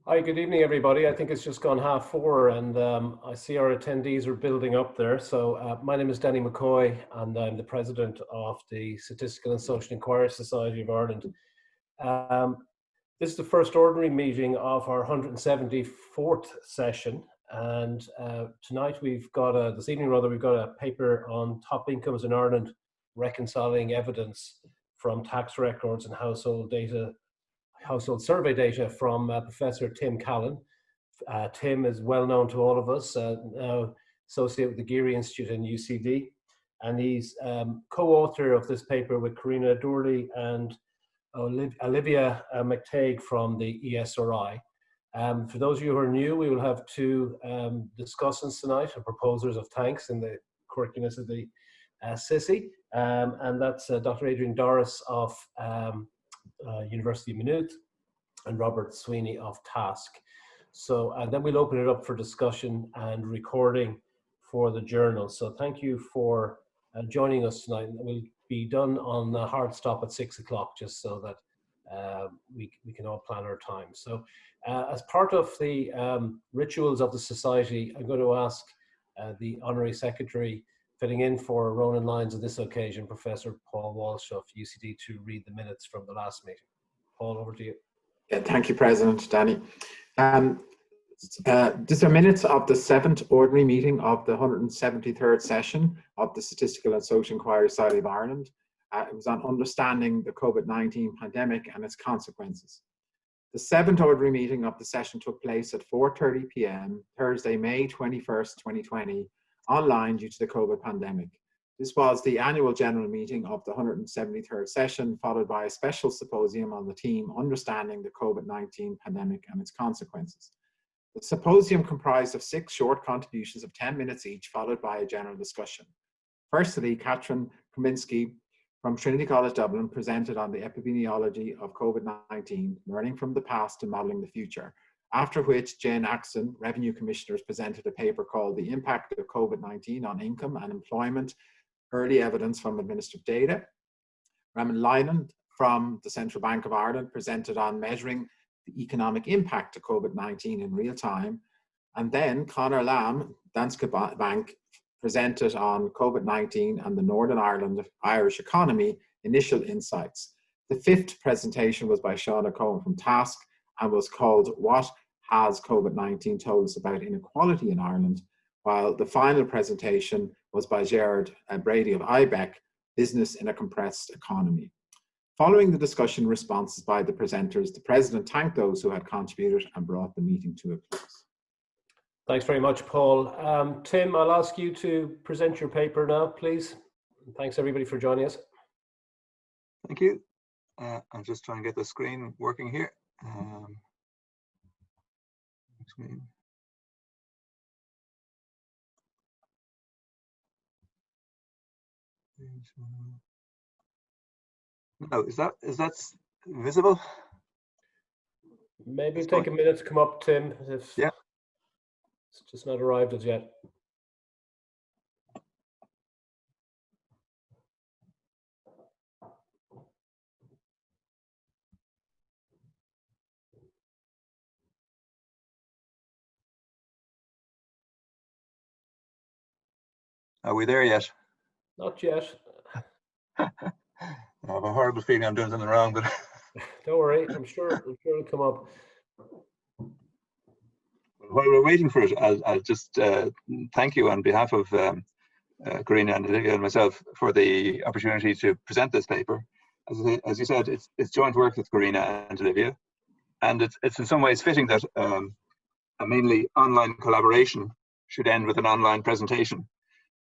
Hi, good evening, everybody. I think it's just gone 4:30, and I see our attendees are building up there. So my name is Danny McCoy, and I'm the president of the Statistical and Social Inquiry Society of Ireland. This is the first ordinary meeting of our 174th session, and tonight we've got this evening we've got a paper on top incomes in Ireland, reconciling evidence from tax records and household survey data from Professor Tim Callan. Tim is well known to all of us, now associate with the Geary Institute in UCD, and he's co-author of this paper with Karina Doorley and Alyvia McTague from the ESRI. For those of you who are new, we will have two discussants tonight, or proposers of thanks in the curriculum of the SSISI, and that's Dr. Aedin Doris of University of Maynooth and Robert Sweeney of TASC. So, and then we'll open it up for discussion and recording for the journal. So thank you for joining us tonight. We'll be done on the hard stop at 6 o'clock, just so that we can all plan our time. So as part of the rituals of the Society, I'm going to ask the Honorary Secretary filling in for Ronan Lyons on this occasion, Professor Paul Walsh of UCD, to read the minutes from the last meeting. Paul, over to you. Yeah, thank you, President Danny. These are minutes of the 7th ordinary meeting of the 173rd session of the Statistical and Social Inquiry Society of Ireland. It was on understanding the COVID-19 pandemic and its consequences. The 7th ordinary meeting of the session took place at 4:30 p.m. Thursday, May 21st, 2020, online due to the COVID pandemic. This was the annual general meeting of the 173rd session, followed by a special symposium on the theme Understanding the COVID-19 Pandemic and Its Consequences. The symposium comprised of 6 short contributions of 10 minutes each, followed by a general discussion. Firstly, Katrin Kaminsky from Trinity College Dublin presented on the epidemiology of COVID-19, learning from the past and modelling the future, after which Jane Axton, Revenue Commissioners, presented a paper called The Impact of COVID-19 on Income and Employment, Early Evidence from Administrative Data. Raman Lyland from the Central Bank of Ireland presented on measuring the economic impact of COVID-19 in real time. And then Conor Lamb, Danske Bank, presented on COVID-19 and the Northern Ireland Irish economy, initial insights. The 5th presentation was by Shauna Cohen from TASC and was called What Has COVID-19 Told Us About Inequality in Ireland? While the final presentation was by Gerard Brady of IBEC, Business in a Compressed Economy. Following the discussion responses by the presenters, the President thanked those who had contributed and brought the meeting to a close. Thanks very much, Paul. Tim, I'll ask you to present your paper now, please. Thanks everybody for joining us. Thank you. I'm just trying to get the screen working here. No, is that visible? Maybe take a minute to come up, Tim. If yeah, it's just not arrived as yet. Are we there yet? Not yet. I have a horrible feeling I'm doing something wrong, but don't worry, I'm sure it'll come up. While we're waiting for it, I'll just thank you on behalf of Karina and Alyvia and myself for the opportunity to present this paper. As you said, it's joint work with Karina and Alyvia, and it's in some ways fitting that a mainly online collaboration should end with an online presentation.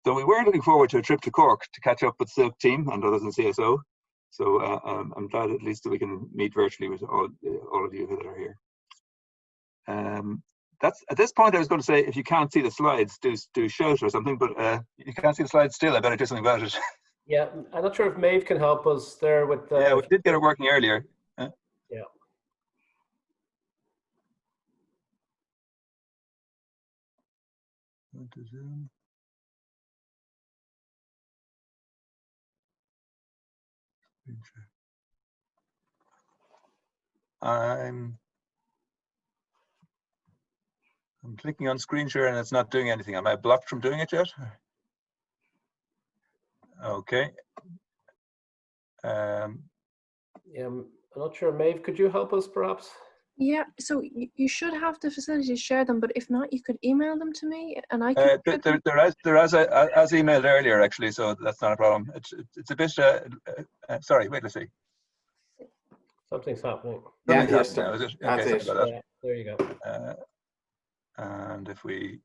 So we were looking forward to a trip to Cork to catch up with the Silk team and others in CSO. So I'm glad at least that we can meet virtually with all of you that are here. That's at this point I was going to say, if you can't see the slides, do shout or something, but you can't see the slides still. I better do something about it. Yeah, I'm not sure if Maeve can help us there with. Yeah, we did get it working earlier. Yeah. I'm I'm clicking on screen share and it's not doing anything. Am I blocked from doing it yet? Okay. Yeah, I'm not sure. Maeve, could you help us perhaps? Yeah, so you should have the facility to share them, but if not, you could email them to me and I can. They're as emailed earlier, actually, so that's not a problem. It's a bit. Sorry, wait, let's see. Something's happening. Yeah, Something's yes, happening now, is it? that's Okay, it. sorry about that. Yeah, there you go. And if we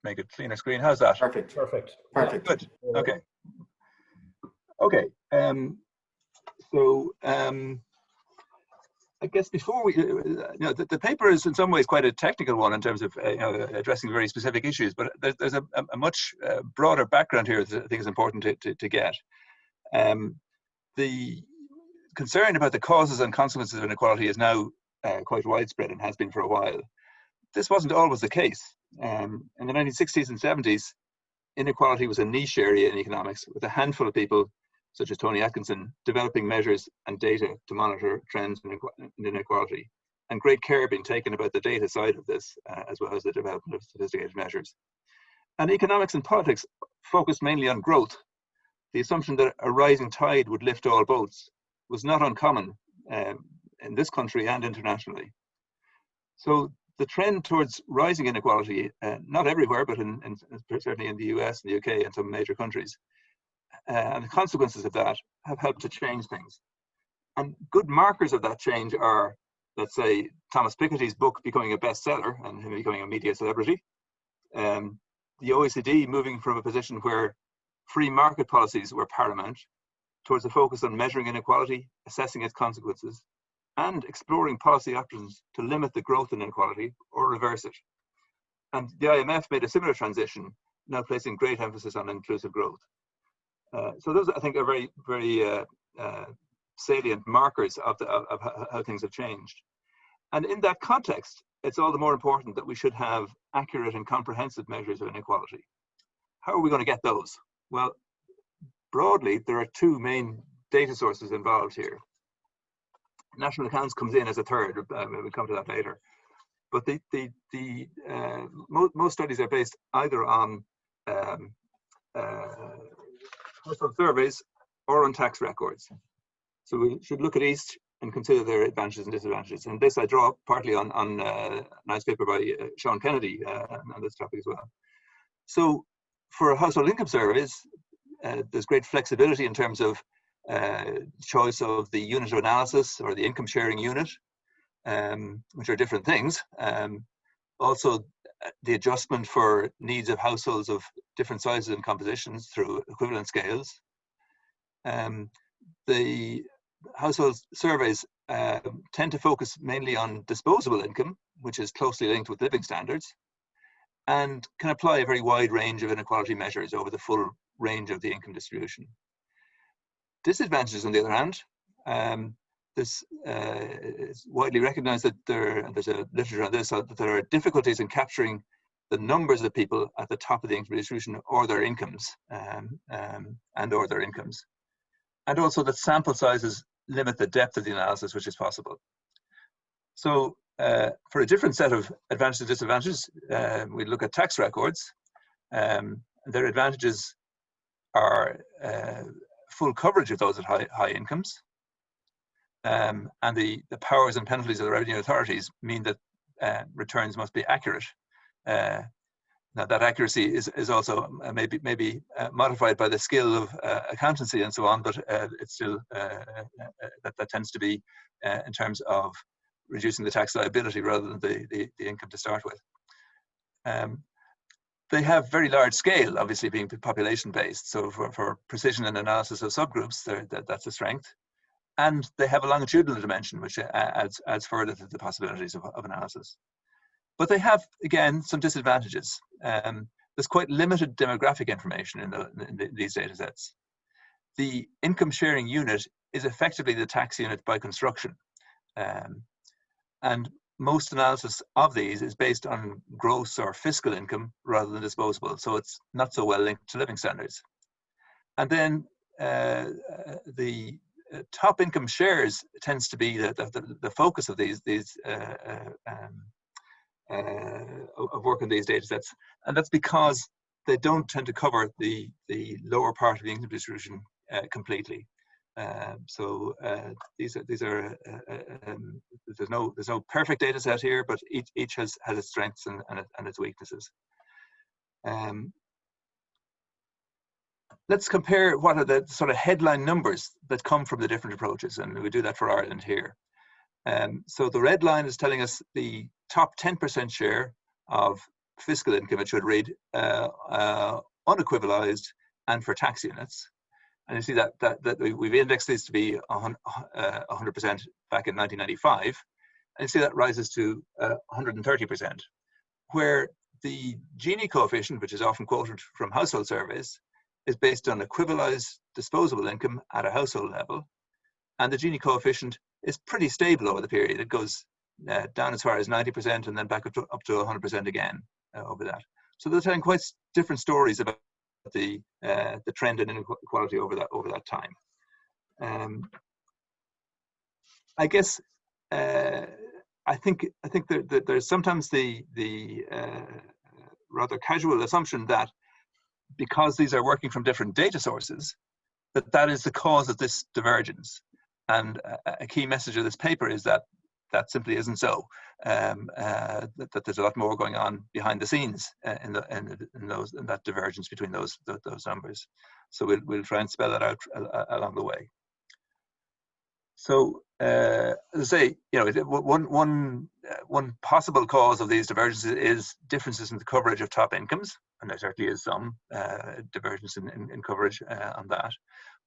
make it cleaner screen, how's that? Perfect. Perfect. Perfect. Good. Okay. Okay. So I guess before we, the paper is in some ways quite a technical one in terms of addressing very specific issues, but there's a much broader background here that I think is important to get. The concern about the causes and consequences of inequality is now quite widespread and has been for a while. This wasn't always the case. In the 1960s and 70s, inequality was a niche area in economics, with a handful of people, such as Tony Atkinson, developing measures and data to monitor trends in inequality, and great care being taken about the data side of this, as well as the development of sophisticated measures. And economics and politics focused mainly on growth. The assumption that a rising tide would lift all boats was not uncommon in this country and internationally. So the trend towards rising inequality, not everywhere, but certainly in the US and the UK and some major countries, and the consequences of that have helped to change things. And good markers of that change are, let's say, Thomas Piketty's book becoming a bestseller and him becoming a media celebrity. The OECD moving from a position where free market policies were paramount towards a focus on measuring inequality, assessing its consequences, and exploring policy options to limit the growth in inequality or reverse it. And the IMF made a similar transition, now placing great emphasis on inclusive growth. So those, I think, are very, very salient markers of how things have changed. And in that context, it's all the more important that we should have accurate and comprehensive measures of inequality. How are we going to get those? Well, broadly, there are two main data sources involved here. National accounts comes in as a third. We'll come to that later. But most studies are based either on household surveys or on tax records. So we should look at each and consider their advantages and disadvantages. And this I draw partly on a nice paper by Sean Kennedy on this topic as well. So for household income surveys, there's great flexibility in terms of choice of the unit of analysis or the income sharing unit, which are different things. Also, the adjustment for needs of households of different sizes and compositions through equivalent scales. The household surveys tend to focus mainly on disposable income, which is closely linked with living standards, and can apply a very wide range of inequality measures over the full range of the income distribution. Disadvantages, on the other hand, this is widely recognized that there's a literature on this, that there are difficulties in capturing the numbers of people at the top of the income distribution or their incomes, or their incomes. And also that sample sizes limit the depth of the analysis which is possible. So for a different set of advantages and disadvantages, we look at tax records. Their advantages are full coverage of those at high incomes. And the powers and penalties of the revenue authorities mean that returns must be accurate. Now that accuracy is also maybe modified by the skill of accountancy and so on, but it's still that tends to be in terms of reducing the tax liability rather than the income to start with. They have very large scale, obviously being population based. So for precision and analysis of subgroups, that's a strength. And they have a longitudinal dimension, which adds further to the possibilities of analysis. But they have, again, some disadvantages. There's quite limited demographic information in these data sets. The income sharing unit is effectively the tax unit by construction. And most analysis of these is based on gross or fiscal income rather than disposable. So it's not so well linked to living standards. And then the top income shares tends to be the focus of these work on these data sets, and that's because they don't tend to cover the lower part of the income distribution completely. These are there's no perfect data set here, but each has its strengths and its weaknesses. Let's compare what are the sort of headline numbers that come from the different approaches, and we do that for Ireland here. So the red line is telling us the top 10% share of fiscal income. It should read unequivalized and for tax units. And you see that we've indexed these to be 100% back in 1995. And you see that rises to 130%, where the Gini coefficient, which is often quoted from household surveys, is based on equivalized disposable income at a household level. And the Gini coefficient is pretty stable over the period. It goes down as far as 90% and then back up to 100% again over that. So they're telling quite different stories about the trend in inequality over that time. I guess I think there's sometimes the rather casual assumption that because these are working from different data sources, that is the cause of this divergence. And a key message of this paper is that that simply isn't so. That there's a lot more going on behind the scenes in that divergence between those numbers. So we'll try and spell that out along the way. So as I say, one possible cause of these divergences is differences in the coverage of top incomes, and there certainly is some divergence in coverage on that.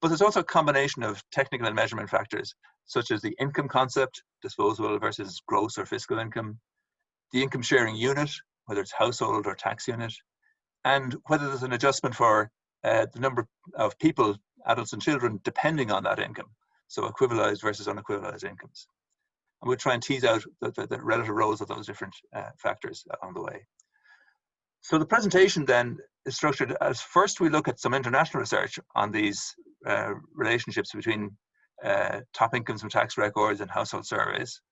But there's also a combination of technical and measurement factors, such as the income concept, disposable versus gross or fiscal income, the income sharing unit, whether it's household or tax unit, and whether there's an adjustment for the number of people, adults and children, depending on that income. So equivalized versus unequivalized incomes. And we'll try and tease out the relative roles of those different factors along the way. So the presentation then is structured as first we look at some international research on these relationships between top incomes from tax records and household surveys.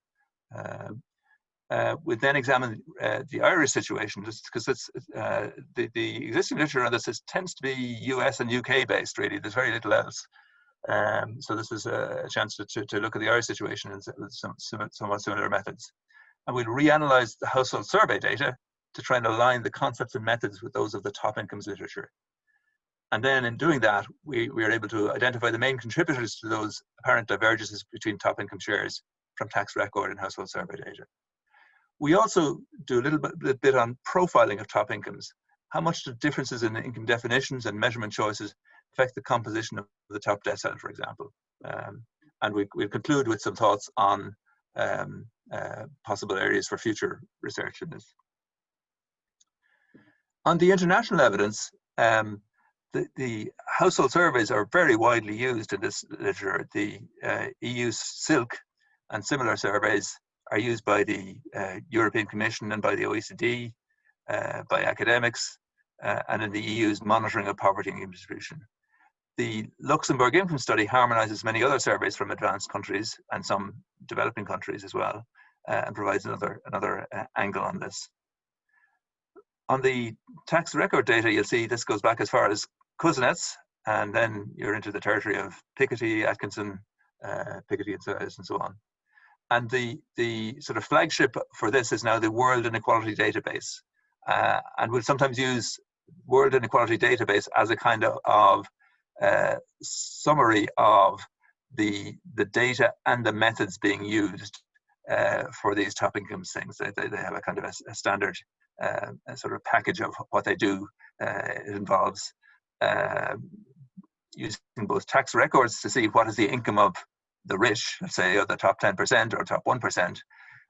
We then examine the Irish situation, just because it's the existing literature on this tends to be US and UK based, really. There's very little else. So this is a chance to look at the Irish situation with some somewhat similar methods. And we'll reanalyze the household survey data to try and align the concepts and methods with those of the top incomes literature. And then in doing that, we are able to identify the main contributors to those apparent divergences between top income shares from tax record and household survey data. We also do a little bit on profiling of top incomes. How much do differences in income definitions and measurement choices affect the composition of the top decile, for example? And we'll conclude with some thoughts on possible areas for future research in this. On the international evidence, the household surveys are very widely used in this literature. The EU SILC and similar surveys are used by the European Commission and by the OECD, by academics, and in the EU's monitoring of poverty and income distribution. The Luxembourg Income Study harmonizes many other surveys from advanced countries and some developing countries as well, and provides another angle on this. On the tax record data, you'll see this goes back as far as Kuznets, and then you're into the territory of Piketty, Atkinson, Piketty and so on. And the sort of flagship for this is now the World Inequality Database. And we'll sometimes use World Inequality Database as a kind of summary of the data and the methods being used for these top income things. They have a kind of a standard a sort of package of what they do. It involves using both tax records to see what is the income of the rich, let's say, or the top 10% or top 1%,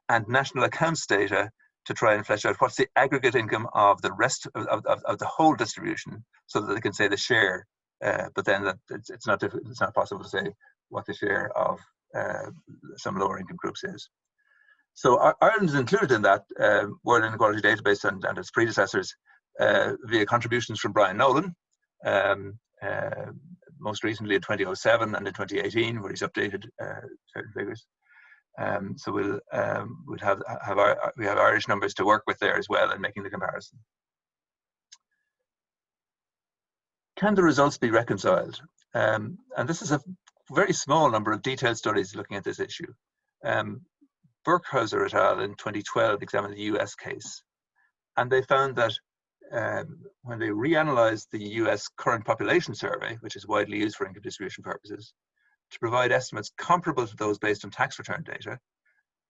and national accounts data to try and flesh out what's the aggregate income of the rest of the whole distribution, so that they can say the share. But then it's not possible to say what the share of some lower income groups is. So Ireland is included in that World Inequality Database and its predecessors via contributions from Brian Nolan, most recently in 2007 and in 2018, where he's updated certain figures. So we'll have Irish numbers to work with there as well in making the comparison. Can the results be reconciled? And this is a very small number of detailed studies looking at this issue. Burkhauser et al. In 2012 examined the US case, and they found that when they reanalyzed the US current population survey, which is widely used for income distribution purposes, to provide estimates comparable to those based on tax return data,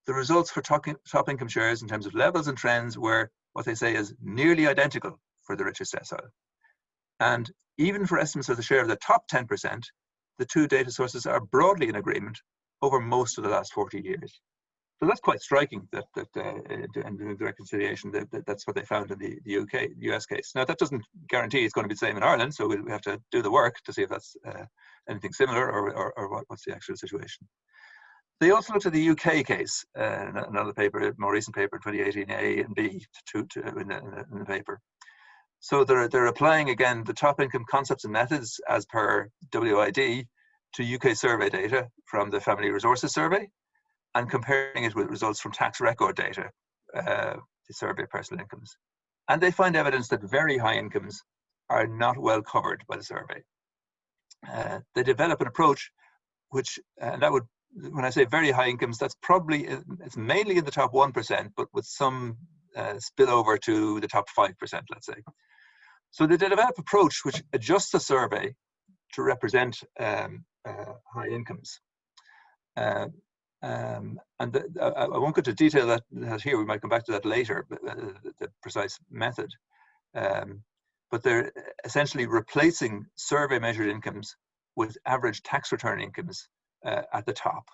the results for top income shares in terms of levels and trends were what they say is nearly identical for the richest decile. And even for estimates of the share of the top 10%, the two data sources are broadly in agreement over most of the last 40 years. So that's quite striking that in the reconciliation, that's what they found in the US case. Now, that doesn't guarantee it's going to be the same in Ireland, so we have to do the work to see if that's anything similar or what's the actual situation. They also looked at the UK case, another paper, more recent paper, 2018 A and B in the paper. So they're applying, again, the top income concepts and methods as per WID to UK survey data from the Family Resources Survey, and comparing it with results from tax record data, the survey of personal incomes. And they find evidence that very high incomes are not well covered by the survey. They develop an approach which, and that would, when I say very high incomes, that's probably, it's mainly in the top 1%, but with some spillover to the top 5%, let's say. So they develop an approach which adjusts the survey to represent high incomes. I won't go into detail that here, we might come back to that later, the precise method. But they're essentially replacing survey measured incomes with average tax return incomes at the top.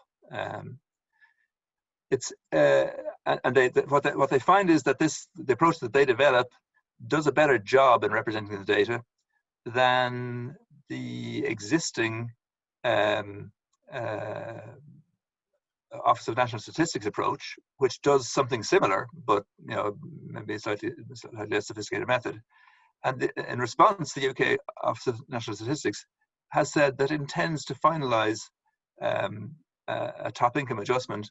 What they find is that the approach that they develop does a better job in representing the data than the existing Office of National Statistics approach, which does something similar, but maybe a slightly less sophisticated method. And in response, the UK Office of National Statistics has said that it intends to finalise a top income adjustment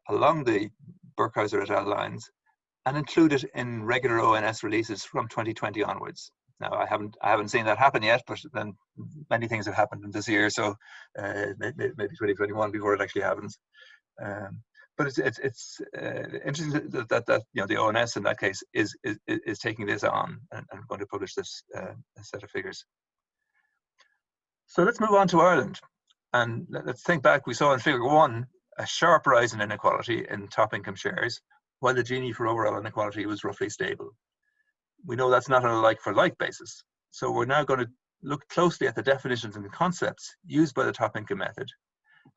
along the Burkhauser et al. Lines and include it in regular ONS releases from 2020 onwards. Now, I haven't seen that happen yet, but then many things have happened in this year, so maybe 2021 before it actually happens. But it's interesting that the ONS in that case is taking this on and going to publish this set of figures. So let's move on to Ireland, and let's think back. We saw in Figure 1 a sharp rise in inequality in top income shares, while the Gini for overall inequality was roughly stable. We know that's not on a like-for-like basis, so we're now going to look closely at the definitions and the concepts used by the top income method,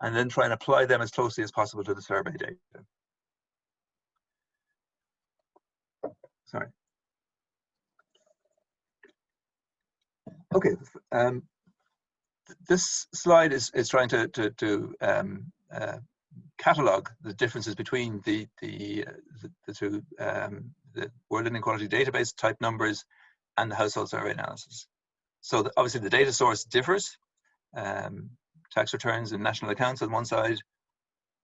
and then try and apply them as closely as possible to the survey data. Sorry. Okay, this slide is trying to catalogue the differences between the two, the World Inequality Database type numbers and the household survey analysis. So obviously the data source differs. Tax returns and national accounts on one side,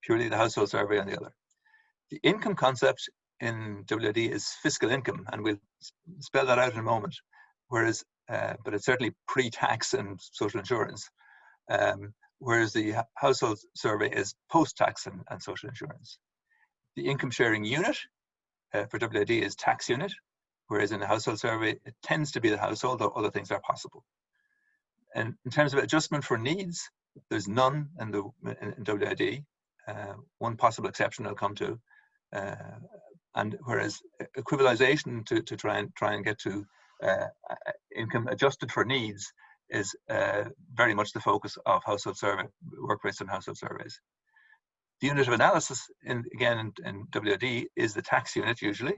purely the household survey on the other. The income concept in WID is fiscal income, and we'll spell that out in a moment, whereas, but it's certainly pre-tax and social insurance, whereas the household survey is post-tax and social insurance. The income sharing unit for WID is tax unit, whereas in the household survey, it tends to be the household, though other things are possible. And in terms of adjustment for needs, there's none in WID. One possible exception I'll come to, and whereas equivalization to try and get to income adjusted for needs is very much the focus of household survey work based on household surveys. The unit of analysis, again in WID, is the tax unit usually,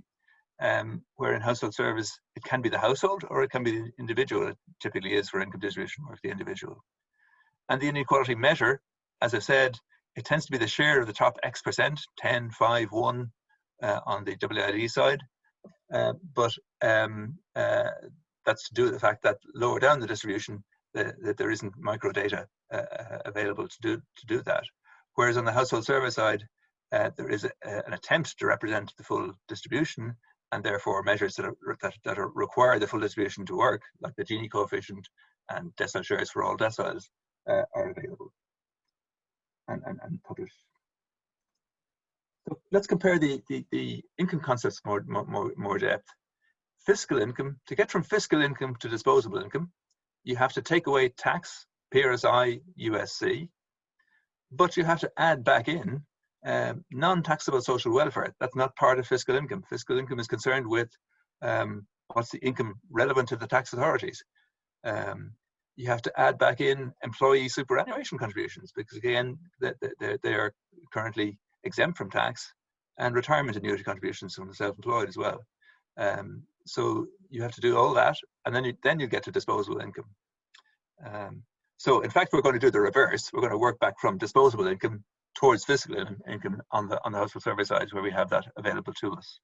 where in household surveys it can be the household or it can be the individual. It typically is for income distribution work, the individual. And the inequality measure, as I said, it tends to be the share of the top X percent, 10, 5, 1 on the WID side. But that's to do with the fact that lower down the distribution, that there isn't micro data available to do that. Whereas on the household survey side, there is an attempt to represent the full distribution, and therefore measures that require the full distribution to work, like the Gini coefficient and decile shares for all deciles, are available and published. So let's compare the income concepts more depth. Fiscal income, to get from fiscal income to disposable income, you have to take away tax, PRSI, USC, but you have to add back in non-taxable social welfare. That's not part of fiscal income. Fiscal income is concerned with what's the income relevant to the tax authorities. You have to add back in employee superannuation contributions, because again, they are currently exempt from tax, and retirement annuity contributions from the self-employed as well. So you have to do all that, and then you get to disposable income. So in fact, we're going to do the reverse. We're going to work back from disposable income towards fiscal income on the household survey side, where we have that available to us.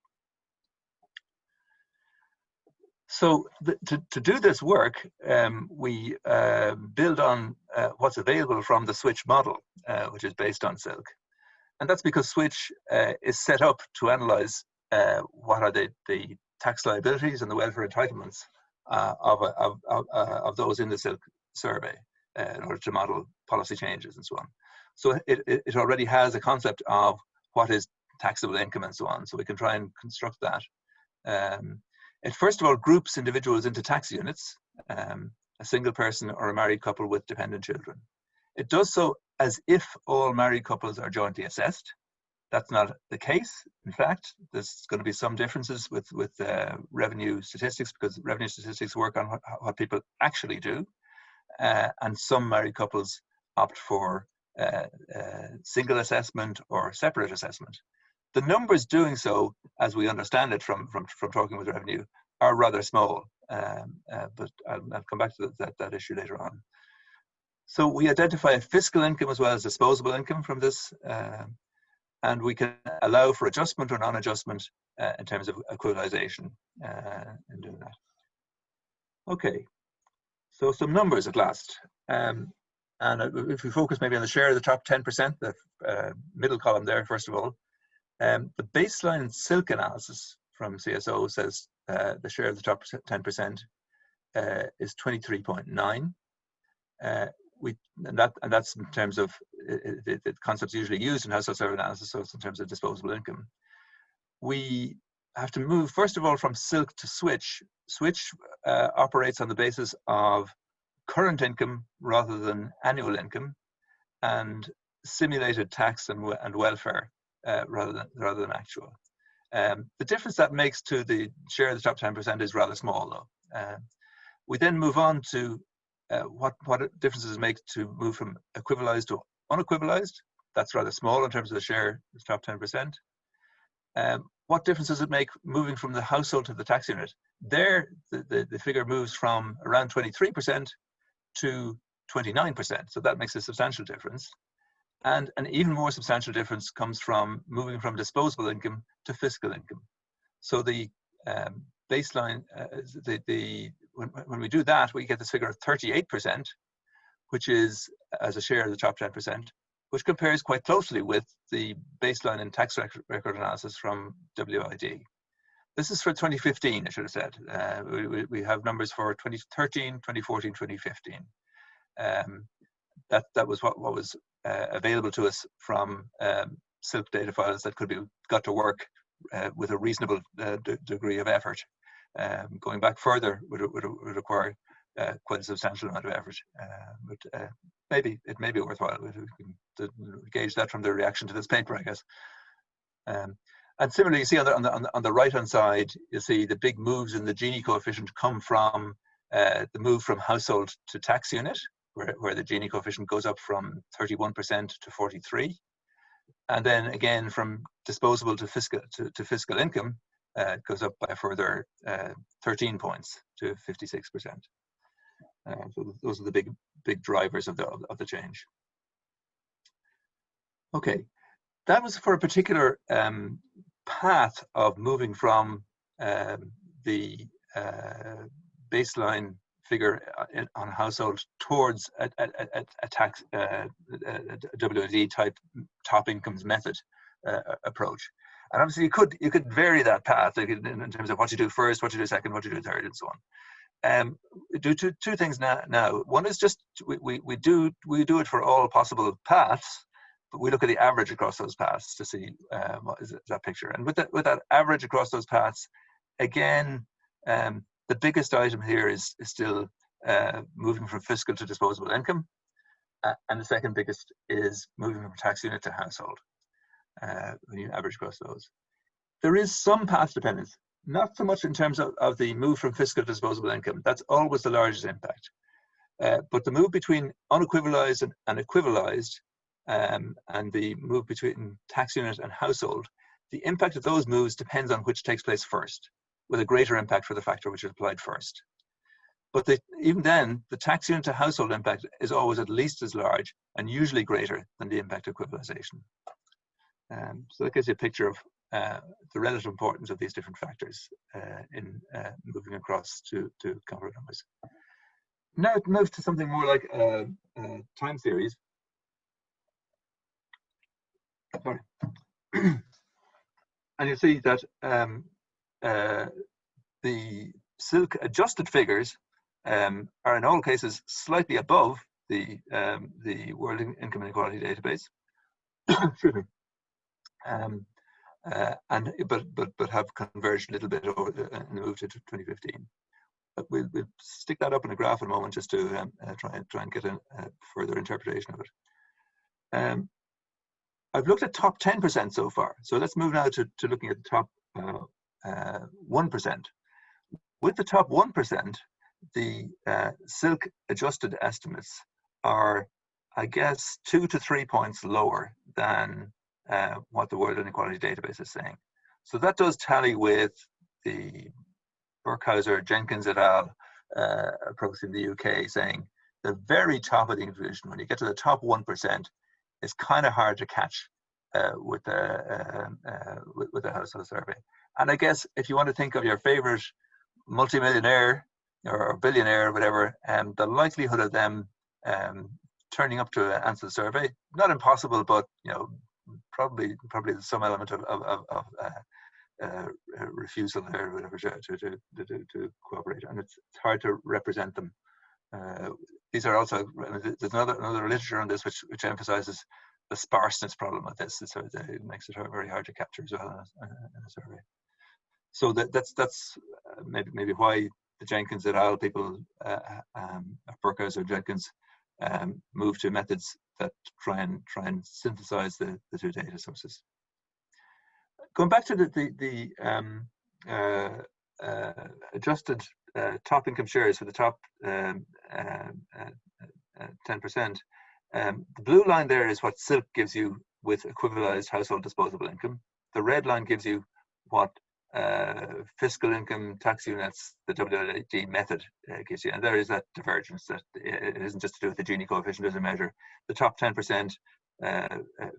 So to do this work, we build on what's available from the Switch model, which is based on Silk. And that's because Switch is set up to analyze what are the tax liabilities and the welfare entitlements of those in the Silk survey in order to model policy changes and so on. So it already has a concept of what is taxable income and so on. So we can try and construct that. It first of all groups individuals into tax units, a single person or a married couple with dependent children. It does so as if all married couples are jointly assessed. That's not the case. In fact, there's going to be some differences with revenue statistics, because revenue statistics work on what people actually do. And some married couples opt for single assessment or separate assessment. The numbers doing so, as we understand it from talking with revenue, are rather small. But I'll come back to that issue later on. So we identify a fiscal income as well as disposable income from this, and we can allow for adjustment or non-adjustment in terms of equalization in doing that. Okay, so some numbers at last. And if we focus maybe on the share of the top 10%, the middle column there, first of all, the baseline Silk analysis from CSO says the share of the top 10% is 23.9. And that's in terms of the concepts usually used in household survey analysis, so it's in terms of disposable income. We have to move, first of all, from Silk to Switch. Switch operates on the basis of current income rather than annual income, and simulated tax and welfare rather than actual. The difference that makes to the share of the top 10% is rather small, though. We then move on to what differences make to move from equivalized to unequivalized. That's rather small in terms of the share of the top 10%. What difference does it make moving from the household to the tax unit? There, the figure moves from around 23% to 29%. So that makes a substantial difference. And an even more substantial difference comes from moving from disposable income to fiscal income. So the baseline, when we do that, we get this figure of 38%, which is as a share of the top 10%, which compares quite closely with the baseline and tax record analysis from WID. This is for 2015, I should have said. We have numbers for 2013, 2014, 2015. That was what was available to us from Silk data files that could be got to work with a reasonable degree of effort. Going back further would require quite a substantial amount of effort, but maybe it may be worthwhile. We can gauge that from the reaction to this paper, I guess. And similarly, you see on the right-hand side, you see the big moves in the Gini coefficient come from the move from household to tax unit, where the Gini coefficient goes up from 31% to 43%, and then again from disposable to fiscal income, it goes up by a further 13 points to 56%. So those are the big drivers of the change. Okay, that was for a particular path of moving from the baseline figure on household towards a tax WID type top incomes method approach. And obviously you could vary that path in terms of what you do first, what you do second, what you do third, and so on. Do two things now. One is just we do it for all possible paths, but we look at the average across those paths to see what is that picture. And with that average across those paths, again, the biggest item here is still moving from fiscal to disposable income, and the second biggest is moving from tax unit to household. When you average across those, there is some path dependence. Not so much in terms of the move from fiscal to disposable income. That's always the largest impact. But the move between unequivalized and equivalized, and the move between tax unit and household, the impact of those moves depends on which takes place first, with a greater impact for the factor which is applied first. But even then, the tax unit to household impact is always at least as large and usually greater than the impact of equivalization. So that gives you a picture of the relative importance of these different factors in moving across to comparable numbers. Now it moves to something more like time series. Sorry. And you see that the silk adjusted figures are in all cases slightly above the World Income Inequality Database. Excuse me. But have converged a little bit over in the move to 2015. But we'll stick that up in a graph in a moment just to try and get a further interpretation of it. I've looked at top 10% so far. So let's move now to looking at the top 1%. With the top 1%, the silk adjusted estimates are, I guess, 2 to 3 points lower than what the World Inequality Database is saying. So that does tally with the Burkhauser, Jenkins et al. Approach in the UK, saying the very top of the division, when you get to the top 1%, is kind of hard to catch with the household survey. And I guess if you want to think of your favorite multimillionaire or billionaire or whatever, the likelihood of them turning up to answer the survey, not impossible, but probably some element of refusal there, or whatever, to cooperate, and it's hard to represent them. These are also, there's another literature on this which emphasizes the sparseness problem of this, so it makes it very hard to capture as well in a survey. So that's maybe why the Jenkins et al. People, Burkhauser or Jenkins, move to methods that try and synthesize the two data sources. Going back to the adjusted top income shares for the top 10%. The blue line there is what silk gives you with equivalized household disposable income. The red line gives you what fiscal income tax units, the WLAD method gives you, and there is that divergence that it isn't just to do with the Gini coefficient as a measure. The top 10%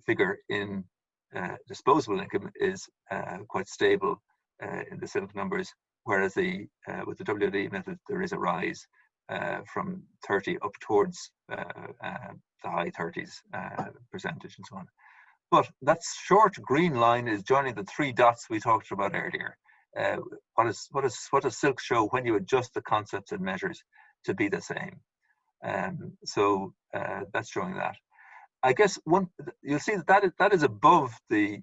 figure in disposable income is quite stable in the silk numbers, whereas with the WLAD method there is a rise from 30 up towards the high 30s percentage and so on. But that short green line is joining the three dots we talked about earlier. What does silk show when you adjust the concepts and measures to be the same? So that's showing that. I guess you'll see that is above the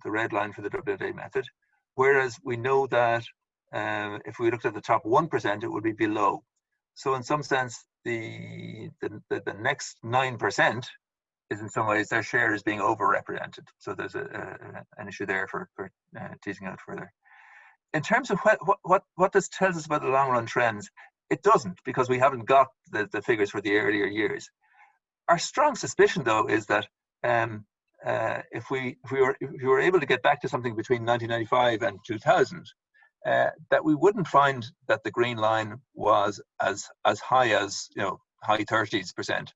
red line for the WLAD method, whereas we know that if we looked at the top 1%, it would be below. So in some sense, the next 9% is in some ways their share is being overrepresented. So there's an issue there for teasing out further. In terms of what this tells us about the long run trends, it doesn't, because we haven't got the figures for the earlier years. Our strong suspicion, though, is that if we were able to get back to something between 1995 and 2000, that we wouldn't find that the green line was as high as high 30s%.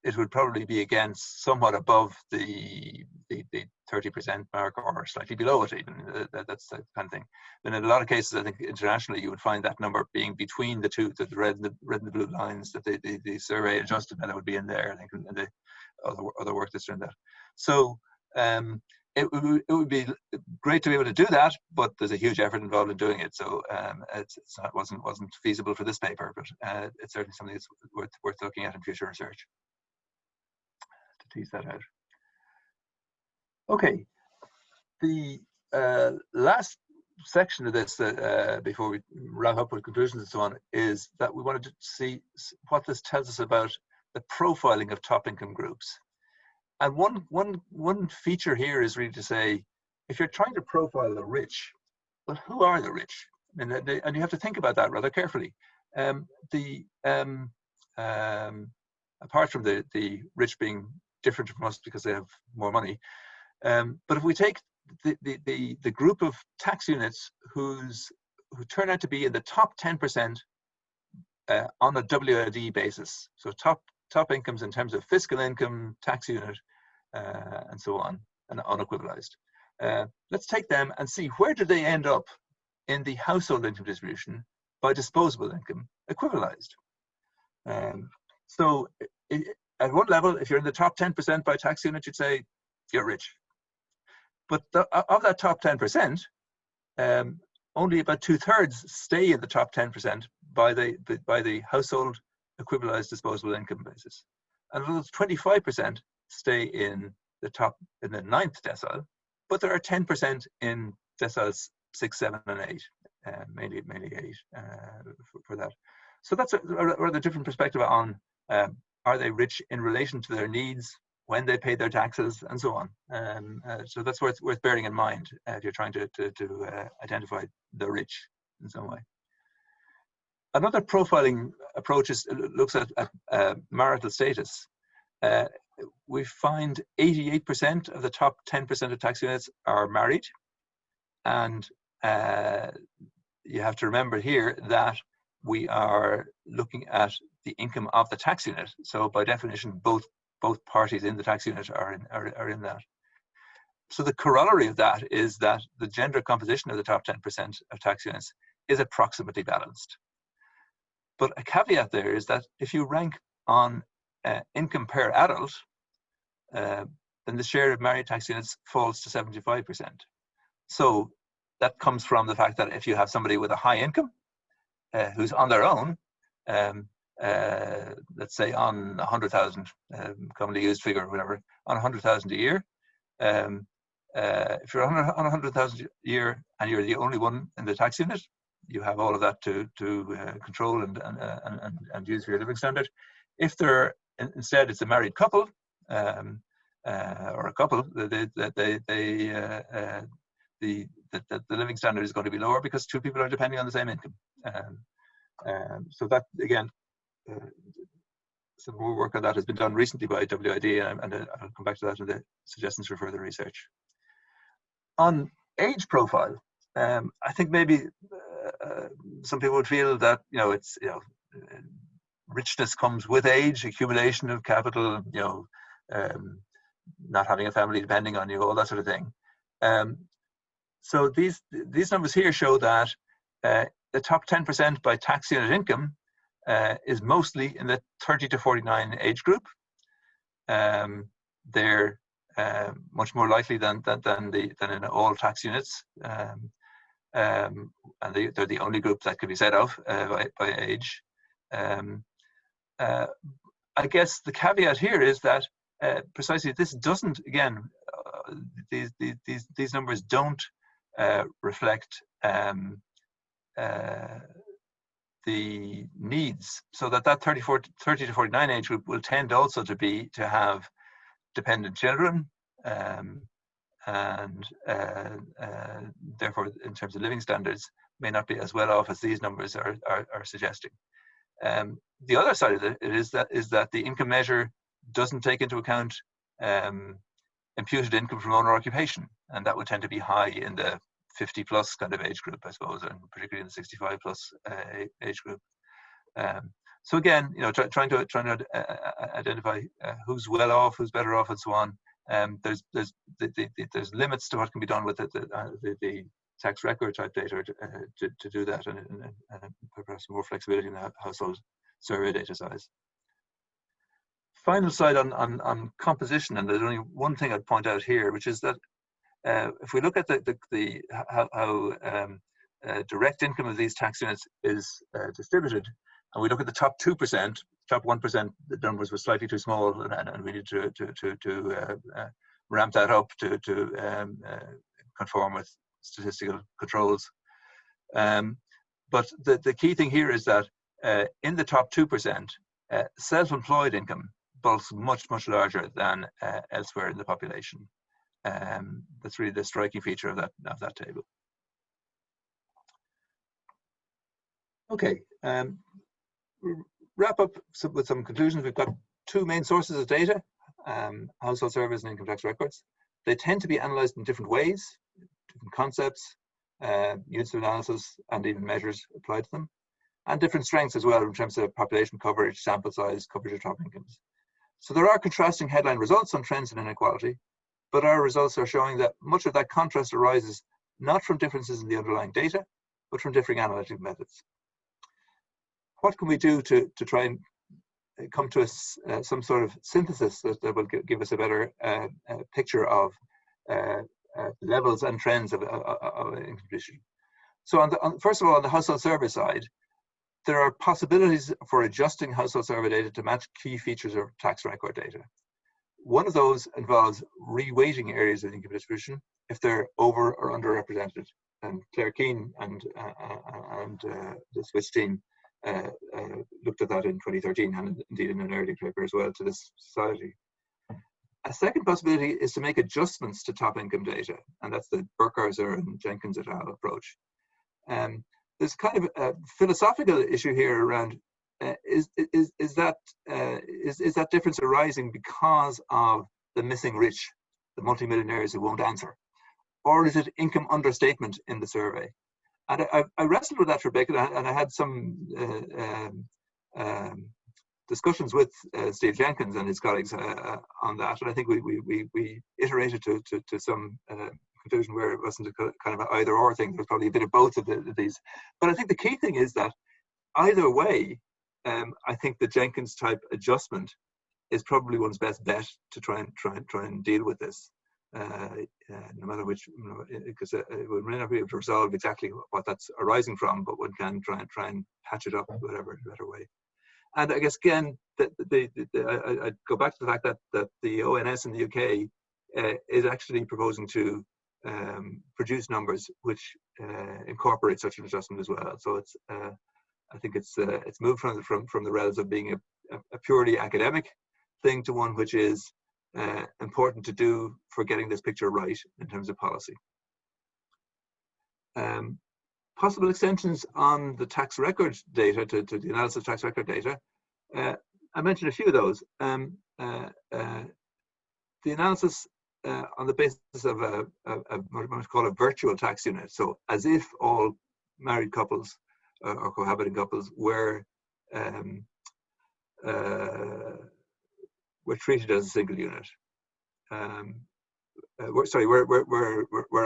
It would probably be again somewhat above the 30% mark, or slightly below it even. That's the kind of thing. And in a lot of cases, I think internationally, you would find that number being between the two, the red and the blue lines, that the survey adjusted, and it would be in there. I think, and the other work that's doing that. So it would be great to be able to do that, but there's a huge effort involved in doing it. So it wasn't feasible for this paper, but it's certainly something that's worth looking at in future research to tease that out. Okay, the last section of this before we wrap up with conclusions and so on is that we wanted to see what this tells us about the profiling of top income groups. And one feature here is really to say, if you're trying to profile the rich, well, who are the rich? And you have to think about that rather carefully. Apart from the rich being different from us because they have more money, but if we take the group of tax units who turn out to be in the top 10% on a WID basis, so top incomes in terms of fiscal income, tax unit, and so on, and unequivalized. Let's take them and see where do they end up in the household income distribution by disposable income equivalized. So at one level, if you're in the top 10% by tax unit, you'd say you're rich. But of that top 10%, only about 2/3 stay in the top 10% by the household equivalized disposable income basis, and another 25% stay in the 9th decile. But there are 10% in deciles 6, 7, and 8, mainly 8 for that. So that's a rather different perspective on are they rich in relation to their needs, when they pay their taxes, and so on. So that's worth bearing in mind if you're trying to identify the rich in some way. Another profiling approach looks at marital status. We find 88% of the top 10% of tax units are married, and you have to remember here that we are looking at the income of the tax unit. So by definition, both parties in the tax unit are in that. So the corollary of that is that the gender composition of the top 10% of tax units is approximately balanced. But a caveat there is that if you rank on income per adult, then the share of married tax units falls to 75%. So that comes from the fact that if you have somebody with a high income who's on their own, let's say on 100,000, commonly used figure or whatever, on 100,000 a year. If you're on 100,000 a year and you're the only one in the tax unit, you have all of that to control and use for your living standard. If instead it's a married couple or a couple, the living standard is going to be lower because two people are depending on the same income. So that again, some more work on that has been done recently by WID, and I'll come back to that in the suggestions for further research. On age profile, I think maybe some people would feel that richness comes with age, accumulation of capital, not having a family depending on you, all that sort of thing. So these numbers here show that the top 10% by tax unit income is mostly in the 30 to 49 age group. They're much more likely than in all tax units, and they're the only group that could be said of by age. I guess the caveat here is that precisely this doesn't, again, these numbers don't reflect the needs, so that 30 to 49 age group will tend also to have dependent children, and therefore in terms of living standards may not be as well off as these numbers are suggesting. The other side of it is that the income measure doesn't take into account imputed income from owner occupation, and that would tend to be high in the 50 plus kind of age group, I suppose, and particularly in the 65 plus age group. So again, trying to identify who's well off, who's better off, and so on. There's limits to what can be done with the tax record type data to do that, and perhaps more flexibility in the household survey data size. final slide on composition, and there's only one thing I'd point out here, which is that if we look at how direct income of these tax units is distributed, and we look at the top 2%, top 1%, the numbers were slightly too small, and we need to ramp that up to conform with statistical controls. But the key thing here is that in the top 2%, self-employed income bulks much larger than elsewhere in the population. That's really the striking feature of that table. Okay, wrap up with some conclusions. We've got two main sources of data, household surveys and income tax records. They tend to be analysed in different ways, different concepts, units of analysis, and even measures applied to them, and different strengths as well in terms of population coverage, sample size, coverage of top incomes. So there are contrasting headline results on trends in inequality, but our results are showing that much of that contrast arises not from differences in the underlying data, but from differing analytic methods. What can we do to try and come to some sort of synthesis that will give us a better picture of levels and trends of income distribution? So first of all, on the household survey side, there are possibilities for adjusting household survey data to match key features of tax record data. One of those involves reweighting areas of income distribution if they're over or underrepresented. And Claire Keane and the Swiss team looked at that in 2013, and indeed in an early paper as well to this society. A second possibility is to make adjustments to top income data, and that's the Burkhauser and Jenkins et al. Approach. There's kind of a philosophical issue here around is that difference arising because of the missing rich, the multimillionaires who won't answer, or is it income understatement in the survey? And I wrestled with that for a bit, and I had some discussions with Steve Jenkins and his colleagues on that, and I think we iterated to some conclusion where it wasn't a kind of an either or thing. There was probably a bit of both of these, but I think the key thing is that either way, I think the Jenkins type adjustment is probably one's best bet to try and deal with this. No matter which, because we may not be able to resolve exactly what that's arising from, but one can try and patch it up in whatever better way. And I guess again, I go back to the fact that the ONS in the UK is actually proposing to produce numbers which incorporate such an adjustment as well. So it's I think it's moved from the realms of being a purely academic thing to one which is important to do for getting this picture right in terms of policy. Possible extensions on the tax record data to the analysis of tax record data. I mentioned a few of those. The analysis on the basis of what we call a virtual tax unit. So as if all married couples or cohabiting couples were treated as a single unit. We're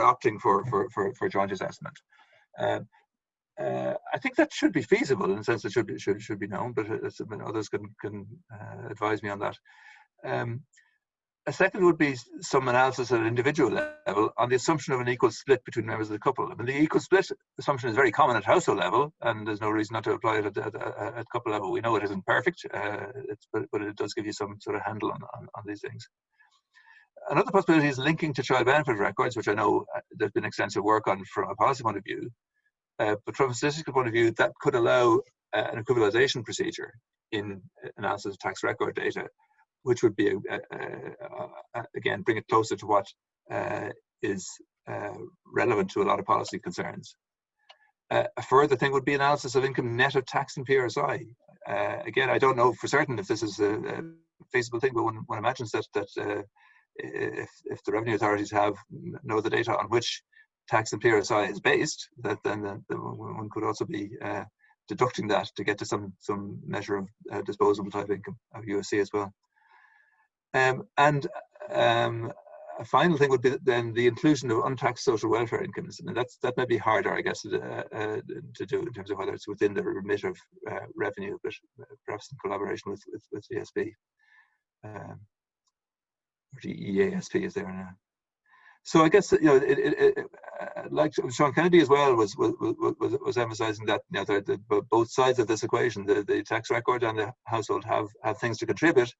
opting for joint assessment. I think that should be feasible in the sense that should be known, but others can advise me on that. A second would be some analysis at an individual level on the assumption of an equal split between members of the couple. I mean, the equal split assumption is very common at household level, and there's no reason not to apply it at couple level. We know it isn't perfect, but it does give you some sort of handle on these things. Another possibility is linking to child benefit records, which I know there's been extensive work on from a policy point of view. But from a statistical point of view, that could allow an equalization procedure in analysis of tax record data, which would be, again, bring it closer to what is relevant to a lot of policy concerns. A further thing would be analysis of income net of tax and PRSI. Again, I don't know for certain if this is a feasible thing, but one imagines that if the revenue authorities know the data on which tax and PRSI is based, that then one could also be deducting that to get to some measure of disposable type income of USC as well. A final thing would be then the inclusion of untaxed social welfare incomes. And that may be harder, I guess, to do in terms of whether it's within the remit of revenue, but perhaps in collaboration with CSB. the EASP is there now. So I guess, you know, like Sean Kennedy as well was emphasising that, you know, both sides of this equation, the tax record and the household have things to contribute,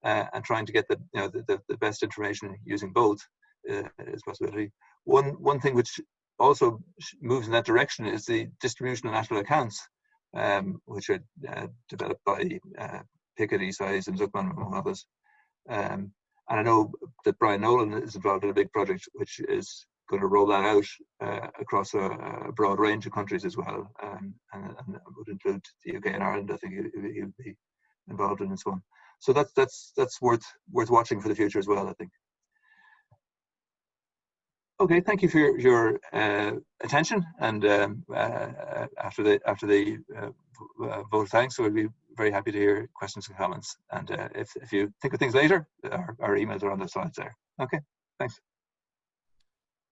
and trying to get the, you know, the best information using both is a possibility. One thing which also moves in that direction is the distribution of national accounts, which are developed by Pickett, ESRI, and Zuckman, among others. And I know that Brian Nolan is involved in a big project which is going to roll that out across a broad range of countries as well, and would include the UK and Ireland. I think he would be involved in this one. So that's worth watching for the future as well, I think. Okay, thank you for your attention. And after the vote of thanks, so we'll be very happy to hear questions and comments. And if you think of things later, our emails are on the slides there. Okay, thanks.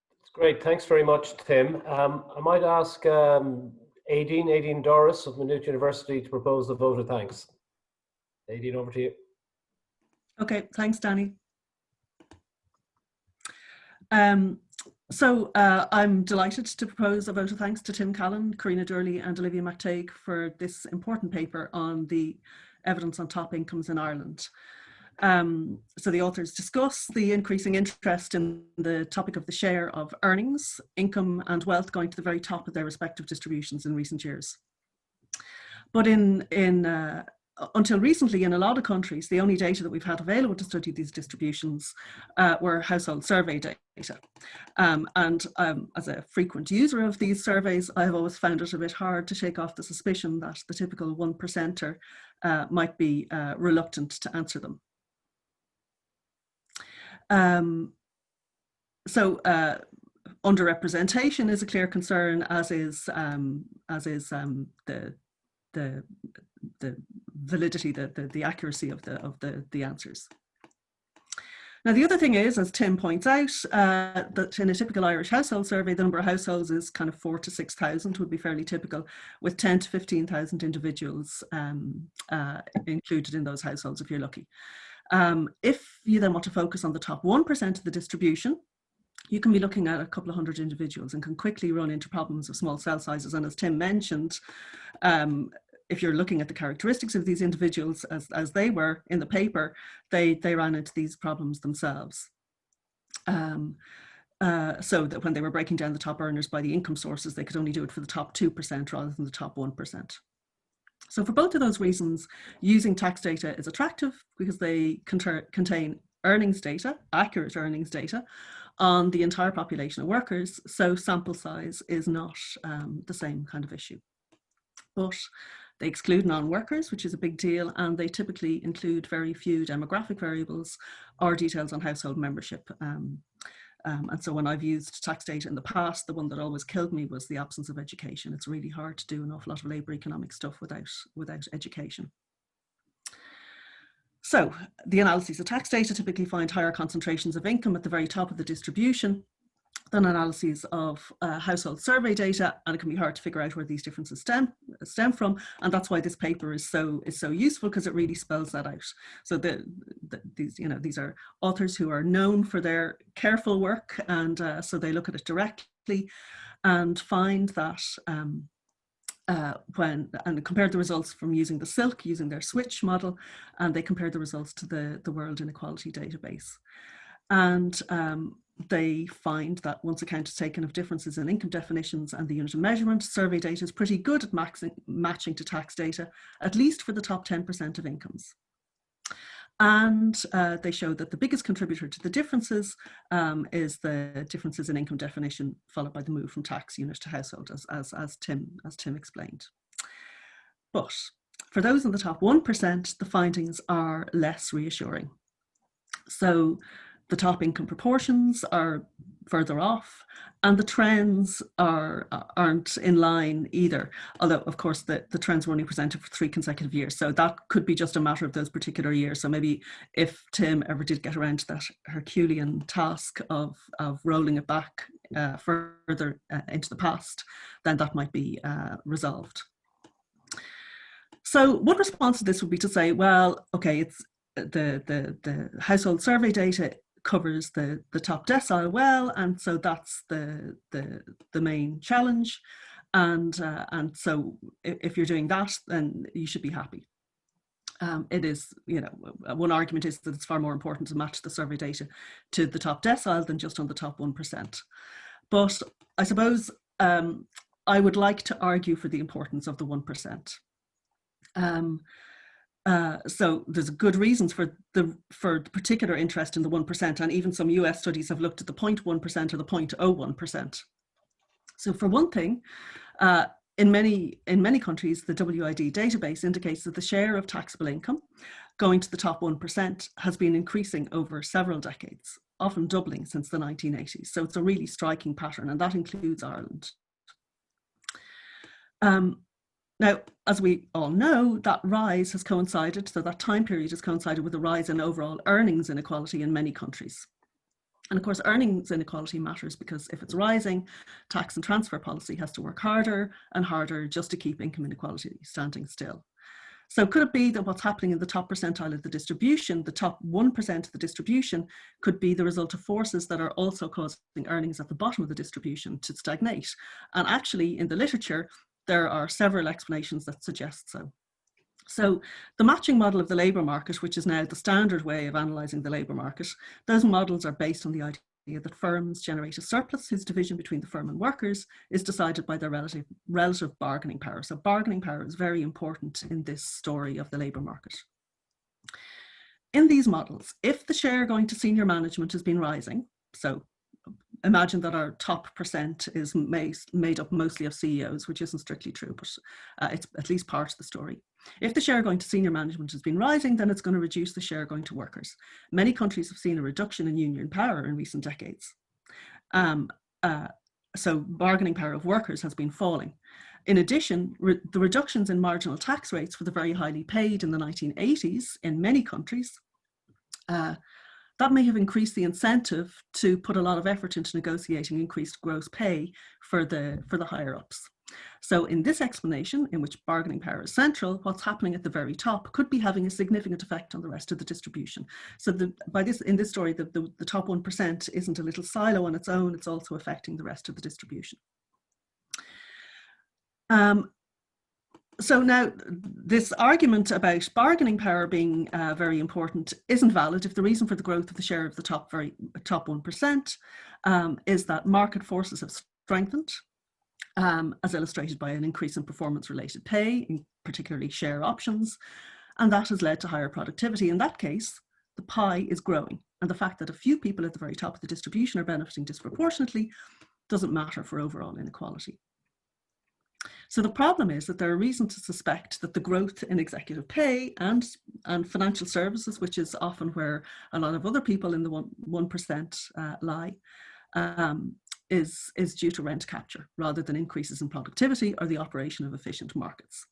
That's great. Thanks very much, Tim. I might ask Aedin Doris of Maynooth University to propose the vote of thanks. Aedin, over to you. Okay, thanks, Danny. So I'm delighted to propose a vote of thanks to Tim Callan, Karina Doorley and Alyvia McTague for this important paper on the evidence on top incomes in Ireland. So the authors discuss the increasing interest in the topic of the share of earnings, income and wealth going to the very top of their respective distributions in recent years. But until recently, in a lot of countries, the only data that we've had available to study these distributions were household survey data. As a frequent user of these surveys, I have always found it a bit hard to shake off the suspicion that the typical 1%er might be reluctant to answer them. Underrepresentation is a clear concern, as is the validity, the accuracy of the answers. Now, the other thing is, as Tim points out, that in a typical Irish household survey, the number of households is kind of 4,000 to 6,000 would be fairly typical, with 10,000 to 15,000 individuals included in those households, if you're lucky. If you then want to focus on the top 1% of the distribution, you can be looking at a couple of hundred individuals and can quickly run into problems of small cell sizes. And as Tim mentioned, if you're looking at the characteristics of these individuals as they were in the paper, they ran into these problems themselves. So that when they were breaking down the top earners by the income sources, they could only do it for the top 2% rather than the top 1%. So for both of those reasons, using tax data is attractive because they contain earnings data, accurate earnings data, on the entire population of workers. So sample size is not the same kind of issue. But they exclude non-workers, which is a big deal, and they typically include very few demographic variables or details on household membership. And so when I've used tax data in the past, the one that always killed me was the absence of education. It's really hard to do an awful lot of labour economic stuff without education. So the analyses of tax data typically find higher concentrations of income at the very top of the distribution than analyses of household survey data, and it can be hard to figure out where these differences stem from, and that's why this paper is so useful, because it really spells that out. So these are authors who are known for their careful work, and so they look at it directly and find that and compared the results from using the SILC, using their switch model, and they compared the results to the World Inequality Database. And they find that once account is taken of differences in income definitions and the unit of measurement, survey data is pretty good at matching to tax data, at least for the top 10% of incomes. And they show that the biggest contributor to the differences is the differences in income definition, followed by the move from tax unit to household, as Tim explained. But for those in the top 1%, the findings are less reassuring. So the top income proportions are further off, and the trends aren't in line either. Although, of course, the trends were only presented for 3 consecutive years, so that could be just a matter of those particular years. So maybe if Tim ever did get around to that Herculean task of rolling it back further into the past, then that might be resolved. So one response to this would be to say, well, okay, the household survey data covers the top decile well, and so that's the main challenge. And so if you're doing that, then you should be happy. It is, you know, one argument is that it's far more important to match the survey data to the top decile than just on the top 1%. But I suppose I would like to argue for the importance of the 1%. So there's good reasons for the particular interest in the 1%, and even some US studies have looked at the 0.1% or the 0.01%. So for one thing, in many countries, the WID database indicates that the share of taxable income going to the top 1% has been increasing over several decades, often doubling since the 1980s. So it's a really striking pattern, and that includes Ireland. Now, as we all know, that rise has coincided, so that time period has coincided with a rise in overall earnings inequality in many countries. And of course, earnings inequality matters because if it's rising, tax and transfer policy has to work harder and harder just to keep income inequality standing still. So could it be that what's happening in the top percentile of the distribution, the top 1% of the distribution, could be the result of forces that are also causing earnings at the bottom of the distribution to stagnate? And actually, in the literature, there are several explanations that suggest so. So the matching model of the labour market, which is now the standard way of analysing the labour market, those models are based on the idea that firms generate a surplus whose division between the firm and workers is decided by their relative bargaining power. So bargaining power is very important in this story of the labour market. In these models, if the share going to senior management has been rising, so imagine that our top percent is made up mostly of CEOs, which isn't strictly true, but it's at least part of the story. If the share going to senior management has been rising, then it's going to reduce the share going to workers. Many countries have seen a reduction in union power in recent decades. So bargaining power of workers has been falling. In addition, the reductions in marginal tax rates for the very highly paid in the 1980s in many countries, that may have increased the incentive to put a lot of effort into negotiating increased gross pay for the higher ups. So in this explanation, in which bargaining power is central, what's happening at the very top could be having a significant effect on the rest of the distribution. So in this story, the top 1% isn't a little silo on its own, it's also affecting the rest of the distribution. So now this argument about bargaining power being very important isn't valid if the reason for the growth of the share of the top 1% is that market forces have strengthened, as illustrated by an increase in performance-related pay, particularly share options, and that has led to higher productivity. In that case, the pie is growing, and the fact that a few people at the very top of the distribution are benefiting disproportionately doesn't matter for overall inequality. So the problem is that there are reasons to suspect that the growth in executive pay and financial services, which is often where a lot of other people in the 1% lie, is due to rent capture rather than increases in productivity or the operation of efficient markets.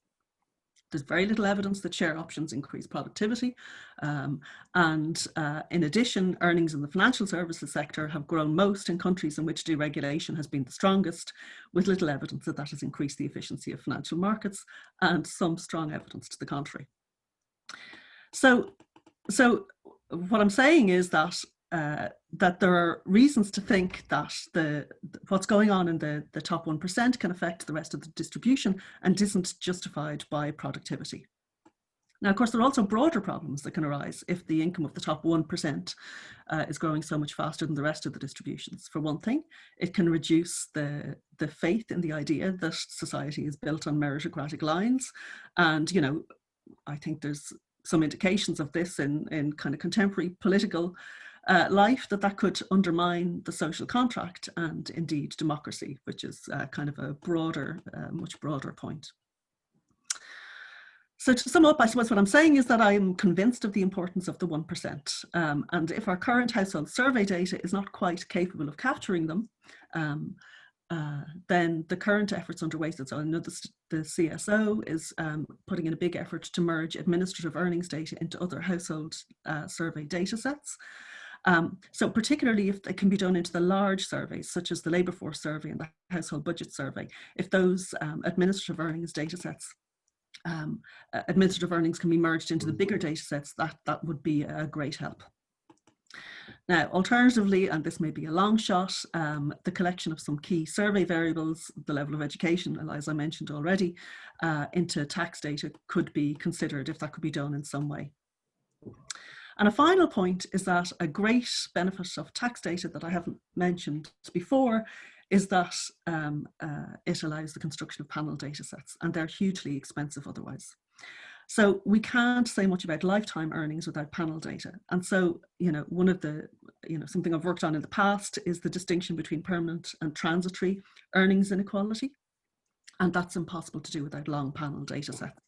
There's very little evidence that share options increase productivity. In addition, earnings in the financial services sector have grown most in countries in which deregulation has been the strongest, with little evidence that that has increased the efficiency of financial markets and some strong evidence to the contrary. So what I'm saying is that that there are reasons to think that what's going on in the top 1% can affect the rest of the distribution and isn't justified by productivity. Now, of course, there are also broader problems that can arise if the income of the top 1% is growing so much faster than the rest of the distributions. For one thing, it can reduce the faith in the idea that society is built on meritocratic lines. And, you know, I think there's some indications of this in kind of contemporary political life, that could undermine the social contract and indeed democracy, which is kind of a broader, much broader point. So to sum up, I suppose what I'm saying is that I am convinced of the importance of the 1%. And if our current household survey data is not quite capable of capturing them, then the current efforts underway, so I know the CSO is putting in a big effort to merge administrative earnings data into other household survey data sets. So particularly if it can be done into the large surveys, such as the labour force survey and the household budget survey, if those administrative earnings data sets administrative earnings can be merged into the bigger data sets, that would be a great help. Now, alternatively, and this may be a long shot, the collection of some key survey variables, the level of education, as I mentioned already, into tax data could be considered if that could be done in some way. And a final point is that a great benefit of tax data that I haven't mentioned before is that it allows the construction of panel data sets, and they're hugely expensive otherwise. So we can't say much about lifetime earnings without panel data. And so, one of the, something I've worked on in the past is the distinction between permanent and transitory earnings inequality. And that's impossible to do without long panel data sets.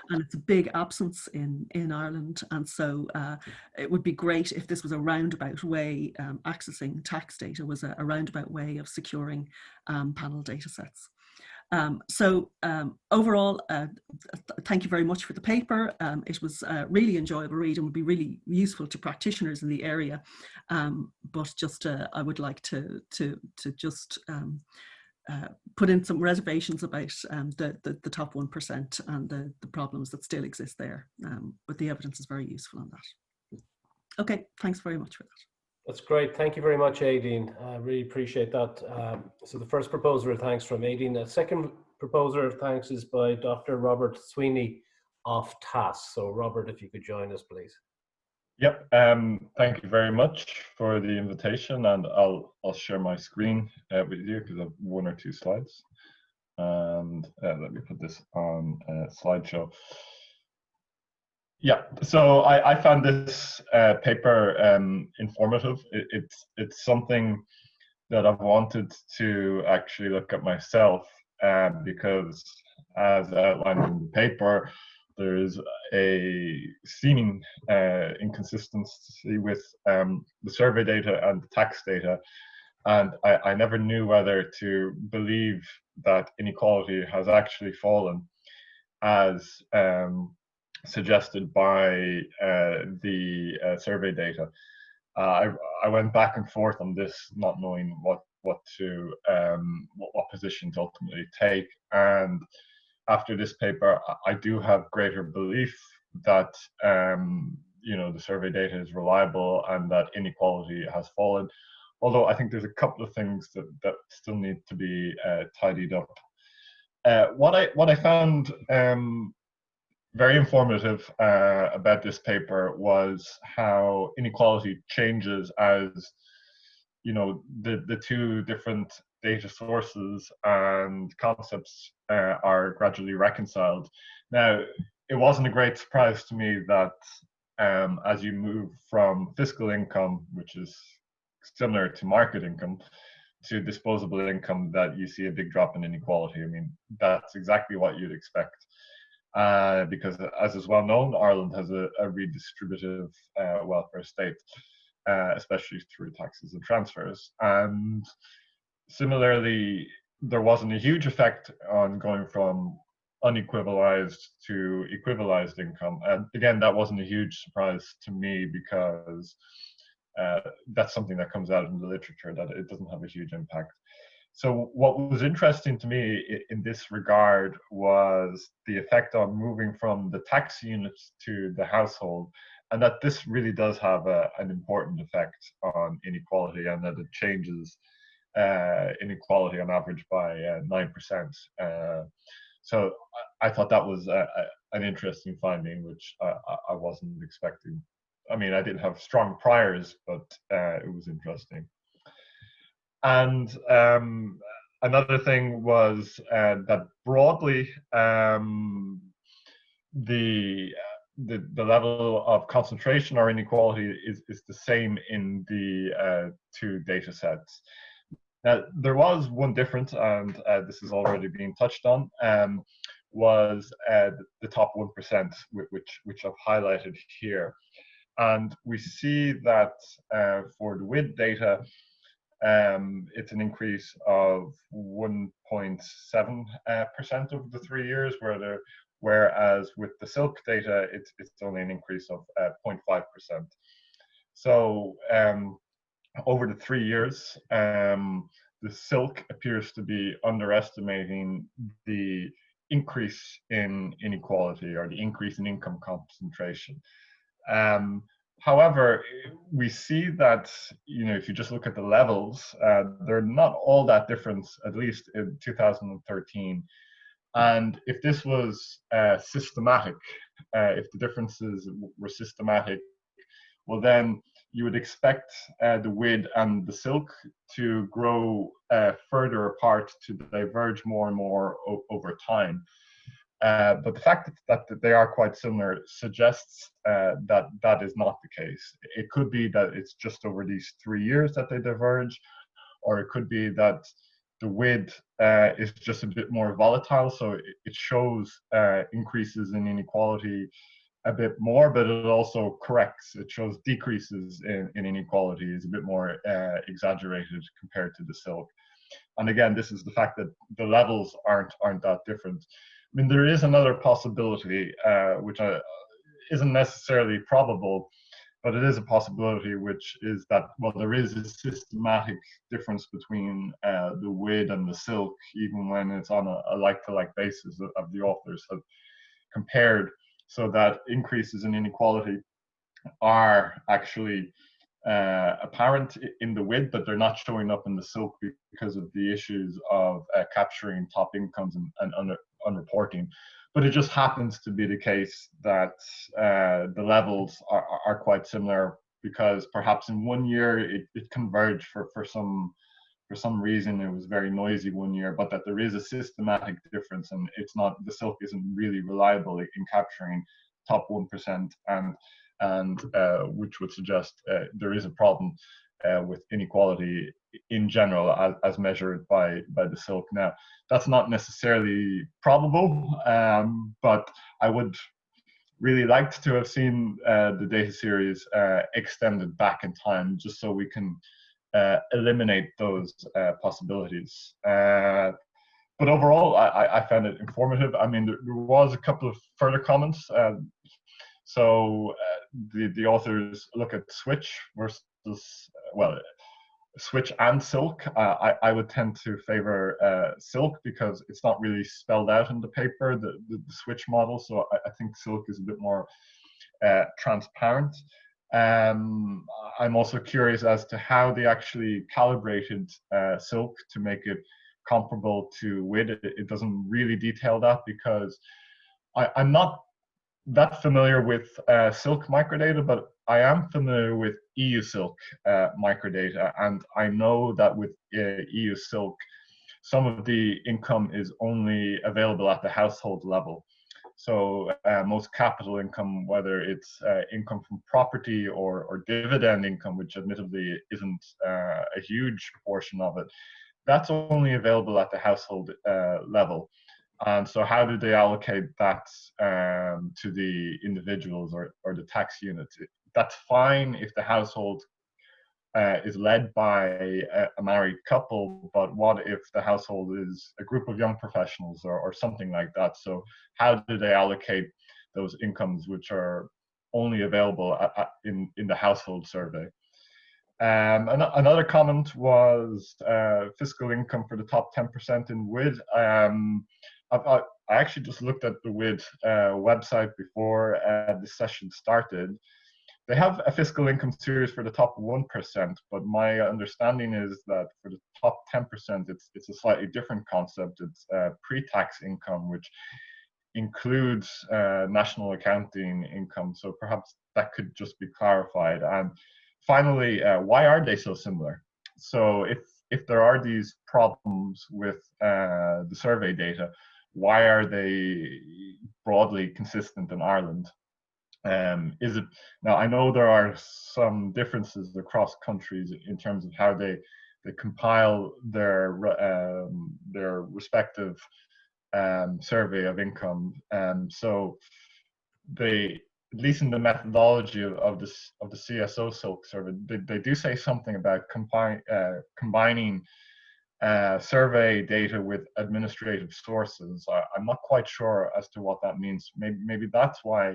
And it's a big absence in Ireland. And so it would be great if this was a roundabout way, accessing tax data was a roundabout way of securing panel data sets. Overall, thank you very much for the paper. It was a really enjoyable read and would be really useful to practitioners in the area. But just I would like to just put in some reservations about the top 1% and the problems that still exist there. But the evidence is very useful on that. Okay, thanks very much for that. That's great. Thank you very much, Aedin. I really appreciate that. So the first proposer of thanks from Aedin. The second proposer of thanks is by Dr. Robert Sweeney of TASC. So Robert, if you could join us, please. Yep. Thank you very much for the invitation, and I'll share my screen with you because I have 1 or 2 slides. And let me put this on slideshow. Yeah, so I found this paper informative. It's something that I've wanted to actually look at myself because, as outlined in the paper, there is a seeming inconsistency with the survey data and the tax data. And I never knew whether to believe that inequality has actually fallen as suggested by the survey data. I went back and forth on this, not knowing what position to ultimately take. And after this paper, I do have greater belief that the survey data is reliable and that inequality has fallen. Although I think there's a couple of things that still need to be tidied up. What I found very informative about this paper was how inequality changes as the 2 different data sources and concepts are gradually reconciled. Now, it wasn't a great surprise to me that as you move from fiscal income, which is similar to market income, to disposable income, that you see a big drop in inequality. I mean, that's exactly what you'd expect. Because, as is well known, Ireland has a redistributive welfare state, especially through taxes and transfers. And similarly, there wasn't a huge effect on going from unequivalized to equivalized income. And again, that wasn't a huge surprise to me because that's something that comes out in the literature, that it doesn't have a huge impact. So what was interesting to me in this regard was the effect on moving from the tax units to the household, and that this really does have an important effect on inequality, and that it changes inequality on average by 9%. So I thought that was an interesting finding, which I wasn't expecting. I mean, I didn't have strong priors, but it was interesting. And another thing was that broadly, the level of concentration or inequality is the same in the 2 data sets. Now, there was one difference, and this has already been touched on, was the top 1%, which I've highlighted here. And we see that for the WID data, it's an increase of 1.7% over the 3 years, whereas with the SILC data, it's only an increase of 0.5%. So over the 3 years, the SILC appears to be underestimating the increase in inequality or the increase in income concentration. However, we see that, you know, if you just look at the levels, they're not all that different, at least in 2013. And if this was systematic, if the differences were systematic, well, then you would expect the WID and the silk to grow further apart, to diverge more and more over time. But the fact that they are quite similar suggests that that is not the case. It could be that it's just over these 3 years that they diverge, or it could be that the WID is just a bit more volatile, so it shows increases in inequality a bit more, but it also corrects. It shows decreases in inequality is a bit more exaggerated compared to the silk. And again, this is the fact that the levels aren't that different. I mean, there is another possibility, which isn't necessarily probable, but it is a possibility, which is that, well, there is a systematic difference between the WID and the silk, even when it's on a like-to-like basis of the authors have compared, so that increases in inequality are actually apparent in the WID, but they're not showing up in the silk because of the issues of capturing top incomes and unreporting. But it just happens to be the case that the levels are quite similar, because perhaps in 1 year it converged for some reason. It was very noisy 1 year, but that there is a systematic difference, and it's not, the silk isn't really reliable in capturing top 1%, and which would suggest there is a problem with inequality in general as measured by the silk. Now, that's not necessarily probable, but I would really liked to have seen the data series extended back in time, just so we can eliminate those possibilities. But overall, I found it informative. I mean, there was a couple of further comments. So the authors look at switch versus, well, switch and silk. I would tend to favor silk, because it's not really spelled out in the paper, the switch model. So I think silk is a bit more transparent. I'm also curious as to how they actually calibrated silk to make it comparable to WID. It doesn't really detail that, because I'm not that familiar with silk microdata, but I am familiar with EU silk microdata, and I know that with EU silk, some of the income is only available at the household level. So most capital income, whether it's income from property or dividend income, which admittedly isn't a huge portion of it, that's only available at the household level. And so how do they allocate that to the individuals or the tax units? That's fine if the household is led by a married couple, but what if the household is a group of young professionals or something like that? So how do they allocate those incomes which are only available in the household survey? Another comment was fiscal income for the top 10% in WID. I actually just looked at the WID website before this session started. They have a fiscal income series for the top 1%, but my understanding is that for the top 10%, it's a slightly different concept. It's pre-tax income, which includes national accounting income. So perhaps that could just be clarified. And finally, why are they so similar? So if there are these problems with the survey data, why are they broadly consistent in Ireland? Is it, now I know there are some differences across countries in terms of how they compile their respective survey of income, so they, at least in the methodology of the CSO silk survey, they do say something about combining survey data with administrative sources. I'm not quite sure as to what that means. Maybe that's why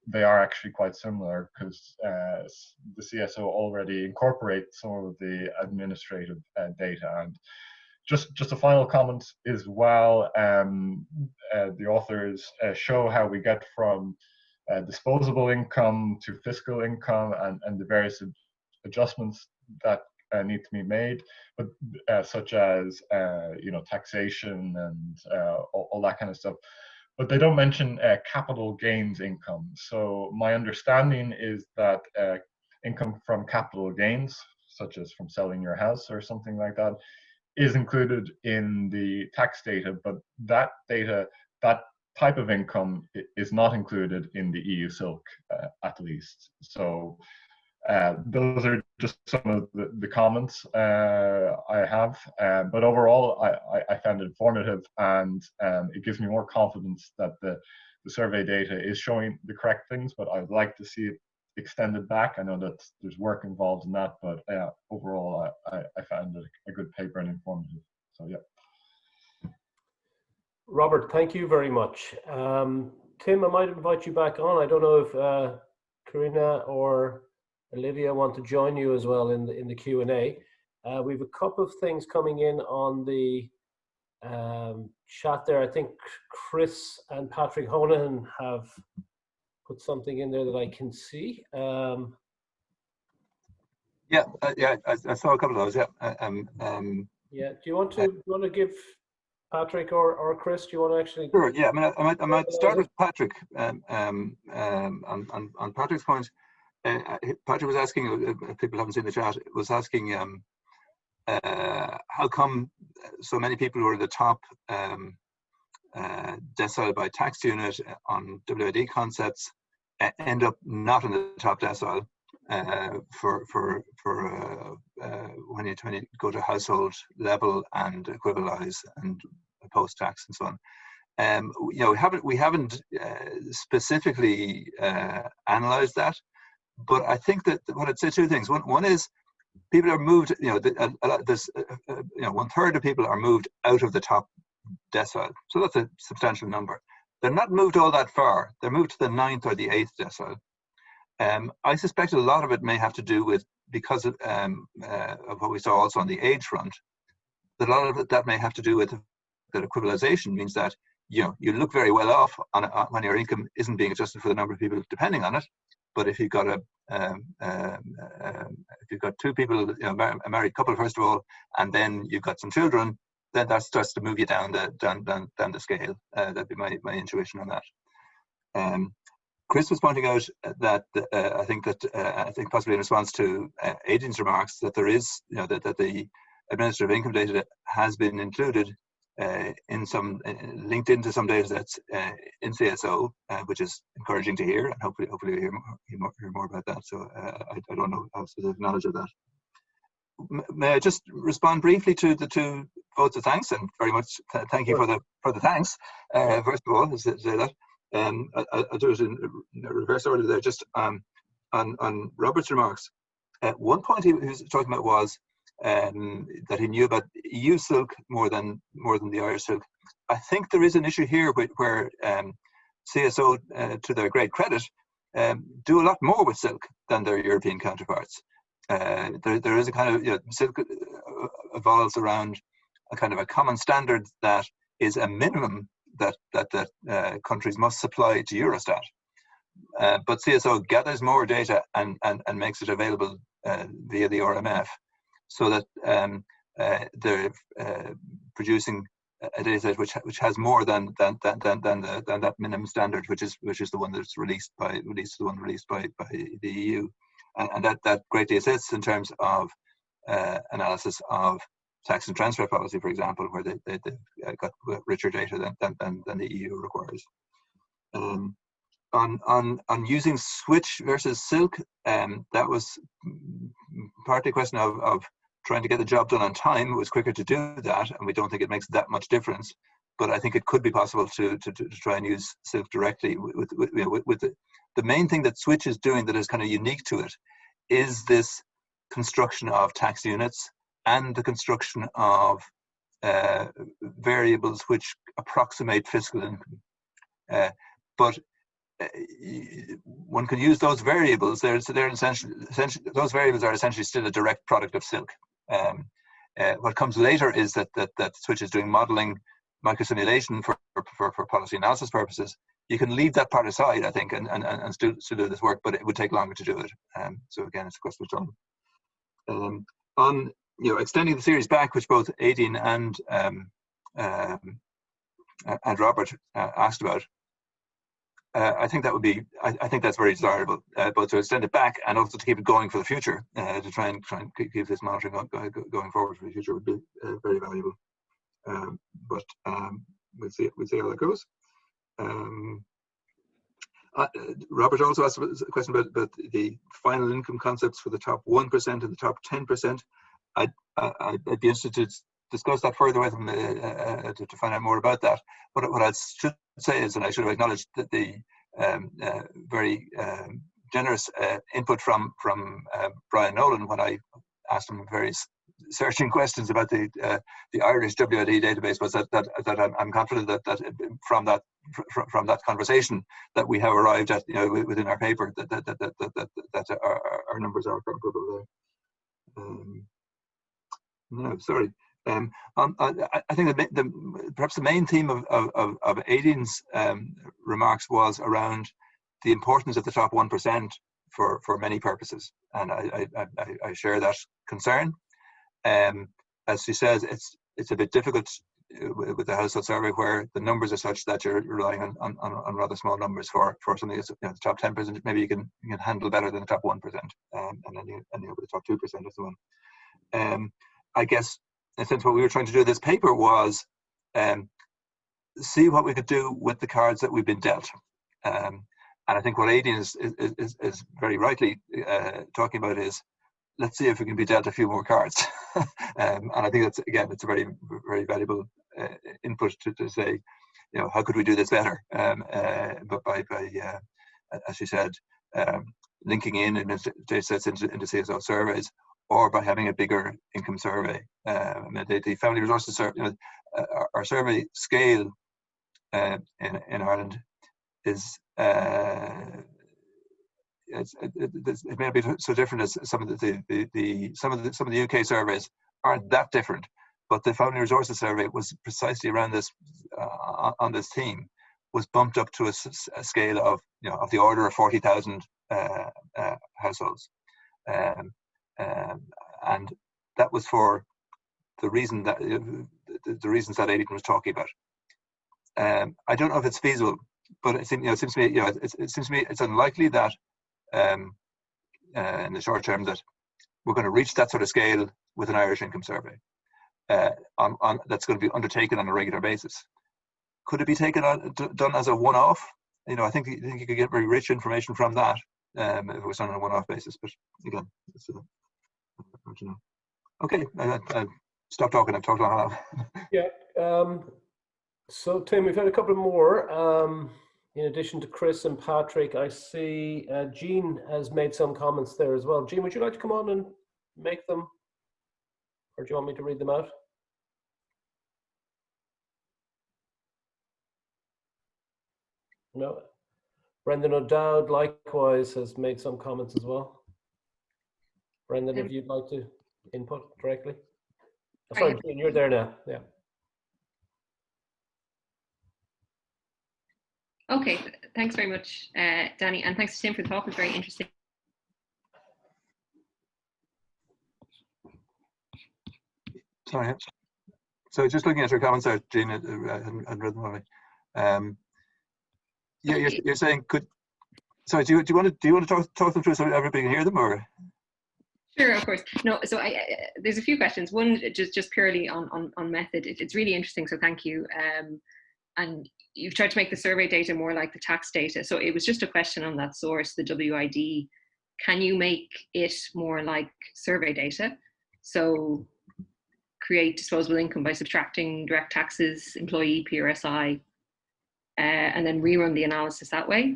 they are actually quite similar, because the CSO already incorporates some of the administrative data. And just a final comment as well. The authors show how we get from disposable income to fiscal income and the various adjustments that need to be made, but such as taxation and all that kind of stuff. But they don't mention capital gains income. So my understanding is that income from capital gains, such as from selling your house or something like that, is included in the tax data, but that data, that type of income is not included in the EU SILC, at least. So those are just some of the comments I have, but overall I found it informative, and it gives me more confidence that the survey data is showing the correct things, but I'd like to see it extended back. I know that there's work involved in that, but overall I found it a good paper and informative. So yeah. Robert, thank you very much. Tim, I might invite you back on. I don't know if Karina or Alyvia want to join you as well in the Q&A. We have a couple of things coming in on the chat there. I think Chris and Patrick Honan have put something in there that I can see. Yeah, I saw a couple of those. Yeah. Yeah. Do you want to give Patrick or Chris? Do you want to actually? Sure. Yeah. I mean, I might start with Patrick. On Patrick's point, Patrick was asking. People haven't seen the chat. Was asking how come so many people who are the top decile by tax unit on WID concepts end up not in the top decile for when you go to household level and equivalize and post tax and so on. We haven't specifically analyzed that, but I think that what I'd say two things. One is people are moved. There's 1/3 of people are moved out of the top decile, so that's a substantial number. They're not moved all that far. They're moved to the 9th or the 8th decile. I suspect a lot of it may have to do with, because of what we saw also on the age front, that a lot of it that may have to do with that equivalization means that you look very well off when your income isn't being adjusted for the number of people depending on it. But if you've got two people, a married couple first of all, and then you've got some children, then that starts to move you down the scale. That'd be my intuition on that. Chris was pointing out that I think possibly in response to Aedin's remarks, that there is that the administrative income data has been included linked into some data sets in CSO, which is encouraging to hear, and hopefully we'll hear more about that. So I don't know how specific knowledge of that. May I just respond briefly to the two votes of thanks, and very much thank you for the thanks. First of all, to say that. I'll do it in reverse order there. Just on Robert's remarks, one point he was talking about was that he knew about EU SILC more than the Irish SILC. I think there is an issue here where CSO, to their great credit, do a lot more with SILC than their European counterparts. There is a kind of SILC evolves around a kind of a common standard that is a minimum that countries must supply to Eurostat. But CSO gathers more data and makes it available via the RMF, so that they're producing a data set which has more than that minimum standard, which is the one that's released by the EU, and that greatly assists in terms of analysis of tax and transfer policy, for example, where they've got richer data than the EU requires. On using switch versus SILC, that was partly a question of trying to get the job done on time. It was quicker to do that, and we don't think it makes that much difference. But I think it could be possible to try and use SILC directly. With the main thing that switch is doing that is kind of unique to it is this construction of tax units and the construction of variables which approximate fiscal income. But one can use those variables. They're essentially those variables are essentially still a direct product of SILC. What comes later is that Switch is doing modeling microsimulation for policy analysis purposes. You can leave that part aside, I think, and still do this work, but it would take longer to do it. So again, it's a question of time. On extending the series back, which both Aedin and Robert asked about, I think that would be. I think that's very desirable, both to extend it back and also to keep it going for the future. To try and keep this monitoring going forward for the future would be very valuable. But we'll see how that goes. Robert also asked a question about the final income concepts for the top 1% and the top 10%. I'd be interested to discuss that further with him to find out more about that. But what I should say is, and I should have acknowledged that the very generous input from Brian Nolan when I asked him various searching questions about the Irish WID database, was that I'm confident that from that conversation that we have arrived at, within our paper, that our numbers are comparable there. No, sorry. I think perhaps the main theme of Aedin's remarks was around the importance of the top 1% for many purposes, and I share that concern. As she says, it's a bit difficult with the household survey where the numbers are such that you're relying on rather small numbers for something that's the top 10%. Maybe you can handle better than the top 1%, and then you end up with the top 2% or so on. I guess, in a sense, what we were trying to do in this paper was see what we could do with the cards that we've been dealt. And I think what Aedin is very rightly talking about is, let's see if we can be dealt a few more cards. And I think that's, again, it's a very, very valuable input to say, how could we do this better? But by as you said, linking in data sets into CSO surveys, or by having a bigger income survey. The family resources survey, our survey scale in Ireland is it may not be so different as some of the UK surveys aren't that different, but the family resources survey was precisely around this on this theme, was bumped up to a scale of of the order of 40,000 households. And that was for the reason that the reasons that Aedin was talking about. I don't know if it's feasible, but it seems to me it's unlikely that in the short term that we're going to reach that sort of scale with an Irish income survey that's going to be undertaken on a regular basis. Could it be done as a one-off? I think you could get very rich information from that if it was done on a one-off basis. But again, it's hard to know. Okay, I stop talking. I've talked long enough. Yeah. So Tim, we've had a couple more. In addition to Chris and Patrick, I see Jean has made some comments there as well. Jean, would you like to come on and make them, or do you want me to read them out? No. Brendan O'Dowd likewise has made some comments as well. Brendan, if you'd like to input directly. Oh, sorry, Jean, you're there now. Yeah. Okay, thanks very much, Danny, and thanks to Tim for the talk. It was very interesting. Sorry. So just looking at your comments there, Jean, I hadn't read them already. Yeah, you're saying sorry, do you want to talk them through so everybody can hear them, or? Sure, of course. No, so there's a few questions. One just purely on method. It's really interesting, so thank you. And you've tried to make the survey data more like the tax data. So it was just a question on that source, the WID. Can you make it more like survey data? So create disposable income by subtracting direct taxes, employee, PRSI, and then rerun the analysis that way.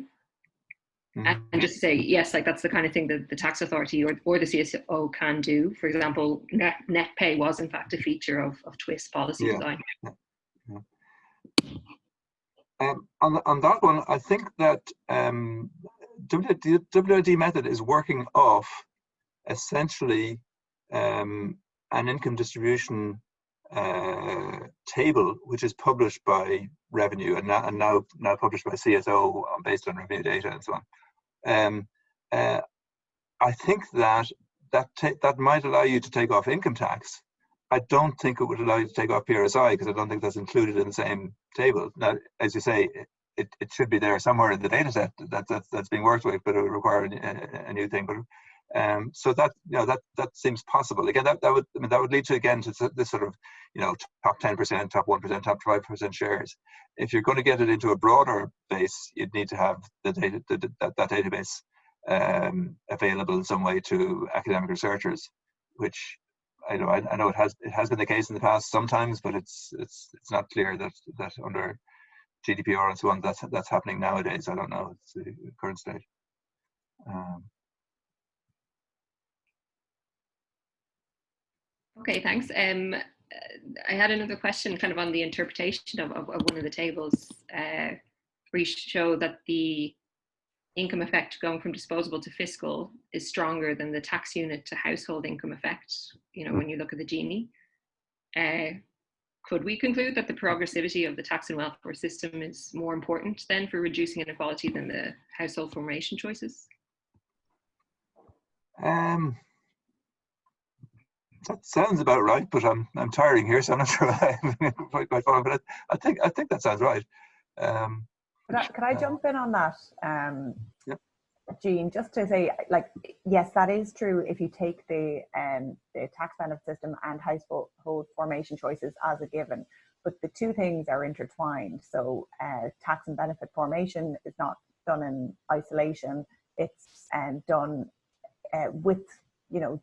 Mm-hmm. And just to say, yes, like that's the kind of thing that the tax authority or the CSO can do. For example, net pay was in fact a feature of TWIS policy design. Yeah. On that one, I think that the WID method is working off essentially an income distribution table which is published by Revenue and now published by CSO based on review data and so on. I think that might allow you to take off income tax. I don't think it would allow you to take off PRSI because I don't think that's included in the same table. Now, as you say, it should be there somewhere in the data set that's being worked with, but it would require a new thing. But so that that seems possible. Again, that would lead to again to this sort of top 10%, top 1%, top 5% shares. If you're going to get it into a broader base, you'd need to have the data that database available in some way to academic researchers, which I know it has been the case in the past sometimes, but it's not clear that under GDPR and so on that's happening nowadays. I don't know. It's the current state. Okay, thanks. I had another question kind of on the interpretation of one of the tables where you show that the income effect going from disposable to fiscal is stronger than the tax unit to household income effect, when you look at the Gini. Could we conclude that the progressivity of the tax and welfare system is more important then for reducing inequality than the household formation choices? That sounds about right, but I'm tiring here, so I'm not sure I'm quite following. But I think that sounds right. Could I jump in on that, Yep. Jean? Just to say, yes, that is true. If you take the tax benefit system and household formation choices as a given, but the two things are intertwined. So tax and benefit formation is not done in isolation. It's done with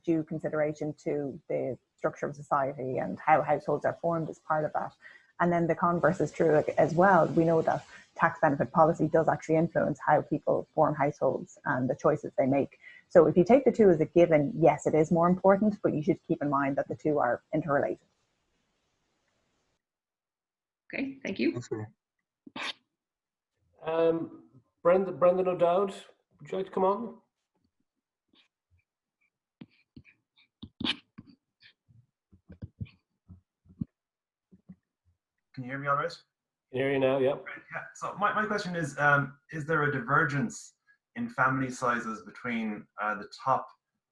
due consideration to the structure of society and how households are formed as part of that. And then the converse is true as well. We know that tax benefit policy does actually influence how people form households and the choices they make. So if you take the two as a given, yes, it is more important, but you should keep in mind that the two are interrelated. Okay, thank you. Thanks, Maria. Brendan O'Dowd, would you like to come on? Can you hear me all right? Can hear you now, yeah. Yeah. So my question is there a divergence in family sizes between the top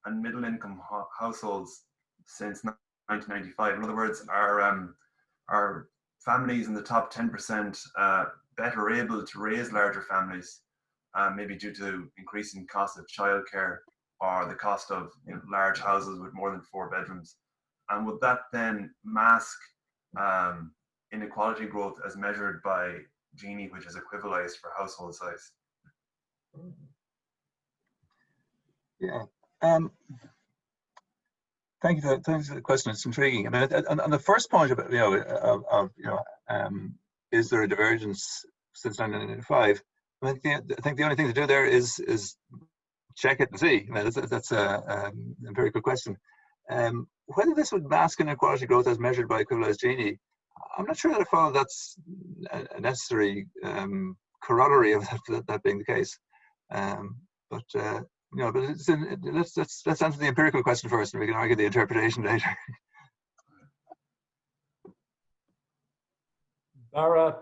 and middle income households since 1995? In other words, are families in the top 10% better able to raise larger families, maybe due to increasing cost of childcare or the cost of large houses with more than 4 bedrooms? And would that then mask inequality growth as measured by Gini, which is equivalized for household size? Yeah. Thank you for the question. It's intriguing. I mean, on the first point about is there a divergence since 1995? I think the only thing to do there is check it and see. I mean, that's a very good question. Whether this would mask inequality growth as measured by equivalized Gini, I'm not sure that I follow that's a necessary corollary of that being the case. But let's answer the empirical question first, and we can argue the interpretation later. Bara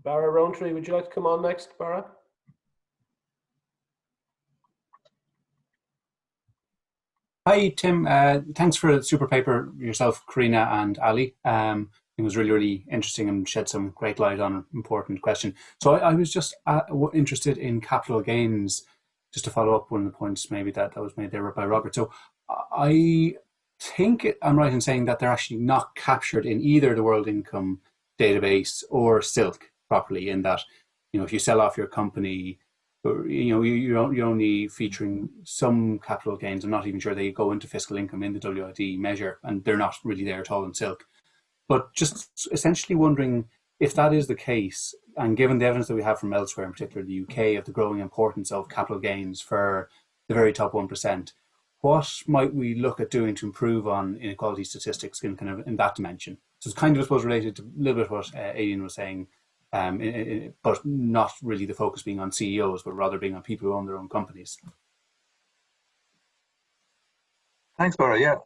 Rowntree, would you like to come on next, Bara? Hi, Tim. Thanks for the super paper, yourself, Karina and Ali. It was really, really interesting and shed some great light on an important question. So I was just interested in capital gains, just to follow up one of the points maybe that was made there by Robert. So I think I'm right in saying that they're actually not captured in either the World Income Database or SILC properly, in that, if you sell off your company, you're only featuring some capital gains. I'm not even sure they go into fiscal income in the WID measure, and they're not really there at all in SILC. But just essentially wondering if that is the case, and given the evidence that we have from elsewhere, in particular the UK, of the growing importance of capital gains for the very top 1%, what might we look at doing to improve on inequality statistics in that dimension? So it's kind of, I suppose, related to a little bit what Aedin was saying, but not really the focus being on CEOs, but rather being on people who own their own companies. Thanks, Bara. Yeah.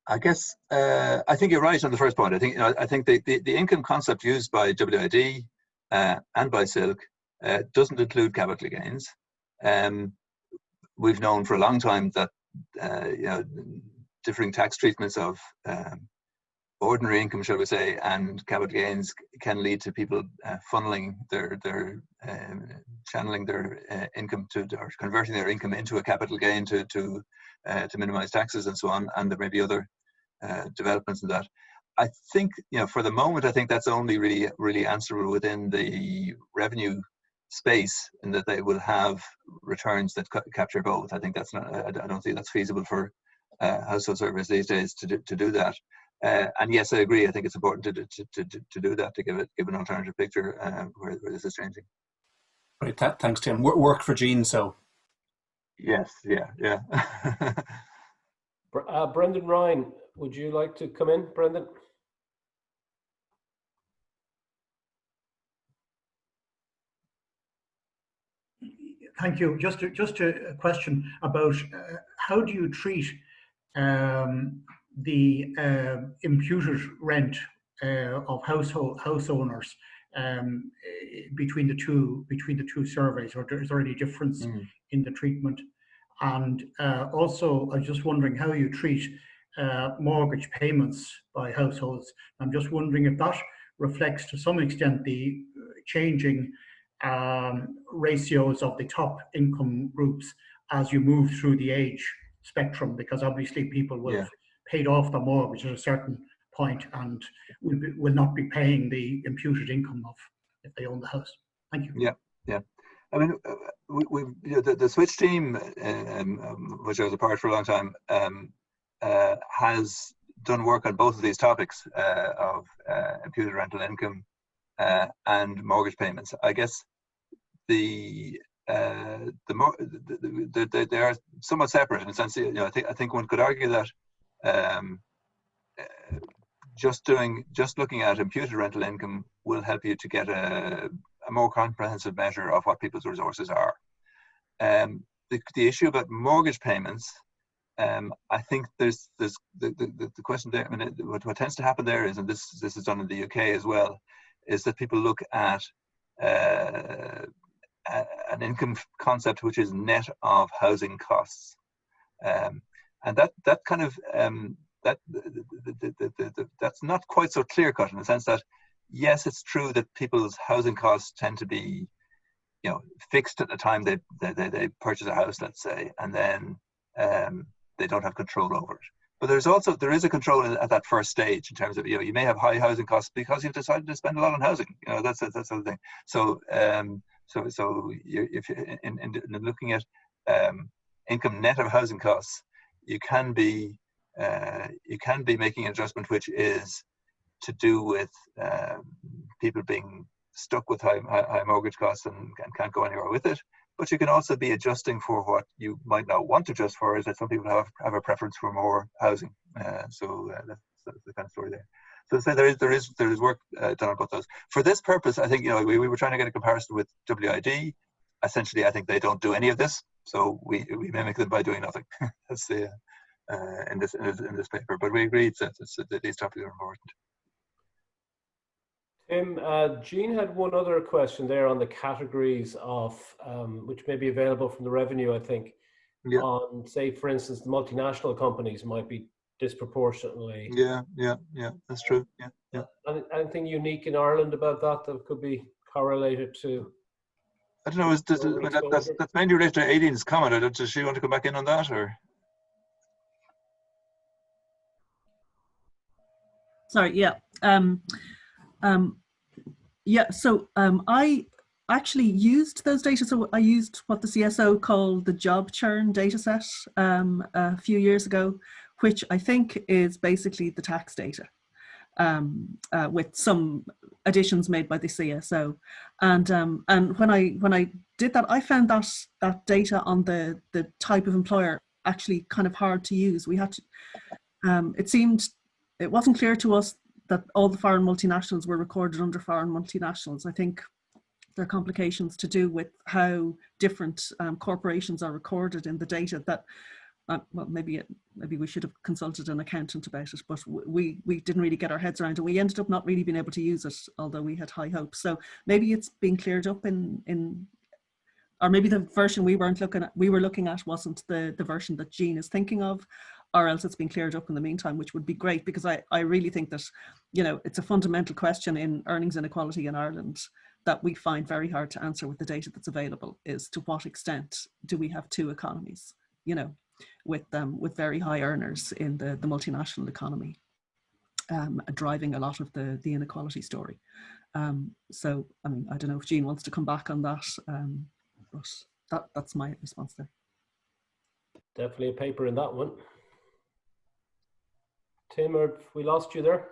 I guess I think you're right on the first point. I think the income concept used by WID and by Silk doesn't include capital gains. We've known for a long time that differing tax treatments of ordinary income, shall we say, and capital gains can lead to people funneling channeling their income or converting their income into a capital gain to minimize taxes and so on. And there may be other developments in that. I think, for the moment, I think that's only really answerable within the revenue space, in that they will have returns that capture both. I think that's not. I don't think that's feasible for household surveys these days to do that. And yes, I agree. I think it's important to do that, to give an alternative picture where this is changing. Right. Thanks, Tim. Work for Jean. So. Yes. Yeah. Brendan Ryan, would you like to come in, Brendan? Thank you. Just a question about how do you treat the imputed rent of house owners between the two surveys, or is there any difference in the treatment? And also, I was just wondering how you treat mortgage payments by households. I'm just wondering if that reflects to some extent the changing ratios of the top income groups as you move through the age spectrum, because obviously people will have paid off their mortgage at a certain point and will not be paying the imputed income of if they own the house. Thank you. Yeah. I mean, the Switch team, which I was a part for a long time, has done work on both of these topics of imputed rental income and mortgage payments. I guess they are somewhat separate in the sense. I think one could argue that just looking at imputed rental income will help you to get a more comprehensive measure of what people's resources are. The issue about mortgage payments, I think there's the question there. I mean, what tends to happen there is, and this is done in the UK as well, is that people look at an income concept which is net of housing costs, and that kind of that's not quite so clear cut in the sense that yes, it's true that people's housing costs tend to be fixed at the time they purchase a house, let's say, and then they don't have control over it. But there is a control at that first stage in terms of you may have high housing costs because you've decided to spend a lot on housing. That's the thing. So if you're in looking at income net of housing costs, you can be making an adjustment which is to do with people being stuck with high mortgage costs and can't go anywhere with it. But you can also be adjusting for what you might not want to adjust for, is that some people have a preference for more housing. So that's the kind of story there. So there is work done on both those. For this purpose, I think we were trying to get a comparison with WID. Essentially, I think they don't do any of this, so we mimic them by doing nothing. That's the in this paper. But we agreed that these topics are important. Tim, Jean had one other question there on the categories of which may be available from the revenue, I think. Yeah. On, say, for instance, the multinational companies might be disproportionately. Yeah, that's true. Yeah. Anything unique in Ireland about that could be correlated to? I don't know. That's mainly related to Aedin's comment. Does she want to come back in on that, or? Sorry. Yeah. So I actually used those data. So I used what the CSO called the job churn data set a few years ago, which I think is basically the tax data with some additions made by the CSO. And when I did that, I found that data on the type of employer actually kind of hard to use. We had to, it wasn't clear to us that all the foreign multinationals were recorded under foreign multinationals. I think there are complications to do with how different corporations are recorded in the data that well, maybe we should have consulted an accountant about it, but we didn't really get our heads around it. We ended up not really being able to use it, although we had high hopes. So maybe it's been cleared up in or maybe the version we were looking at wasn't the version that Jean is thinking of, or else it's been cleared up in the meantime, which would be great, because I really think that, you know, it's a fundamental question in earnings inequality in Ireland that we find very hard to answer with the data that's available, is to what extent do we have two economies, you know, with very high earners in the multinational economy, driving a lot of the inequality story. So, I mean, I don't know if Jean wants to come back on that, but that's my response there. Definitely a paper in that one. Tim, have we lost you there?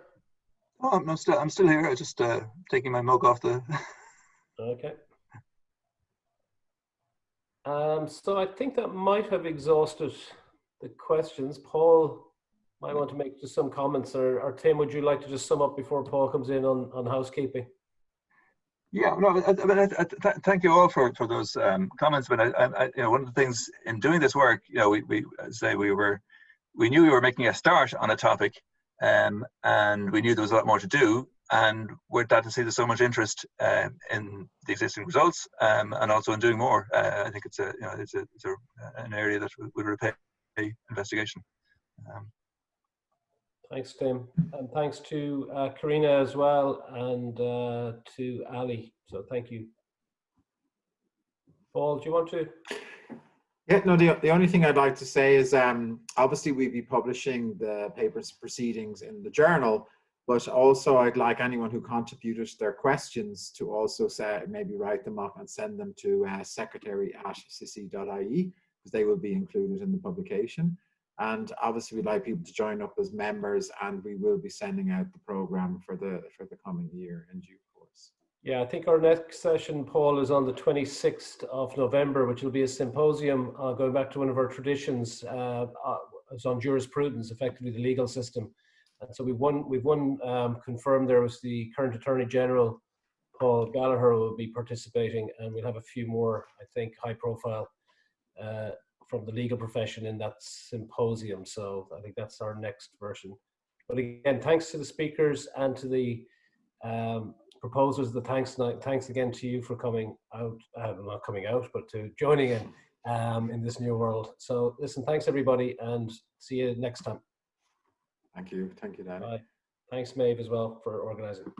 Oh, I'm still here. I just taking my mug off the. Okay. So I think that might have exhausted the questions. Paul might want to make just some comments, or Tim, would you like to just sum up before Paul comes in on housekeeping? Yeah, no, thank you all for those comments. But I, you know, one of the things in doing this work, you know, we knew we were making a start on a topic, and we knew there was a lot more to do. And we're glad to see there's so much interest in the existing results, and also in doing more. I think it's an area that would repay investigation. Thanks, Tim, and thanks to Karina as well, and to Ali. So thank you. Paul, do you want to? Yeah, no, the only thing I'd like to say is obviously we'll be publishing the paper's proceedings in the journal, but also I'd like anyone who contributed their questions to also say, maybe write them up and send them to secretary@ssi.ie, because they will be included in the publication. And obviously we'd like people to join up as members, and we will be sending out the program for the coming year in due course. Yeah, I think our next session, Paul, is on the 26th of November, which will be a symposium going back to one of our traditions. It's on jurisprudence, effectively the legal system. And so we've confirmed there was the current Attorney General, Paul Gallagher, will be participating, and we'll have a few more, I think, high profile from the legal profession in that symposium. So I think that's our next version. But again, thanks to the speakers and to the proposers of the thanks night. Thanks again to you for coming out, not coming out, but to joining in this new world. So listen, thanks everybody, and see you next time. Thank you, Danny. Bye. Thanks, Maeve, as well, for organizing.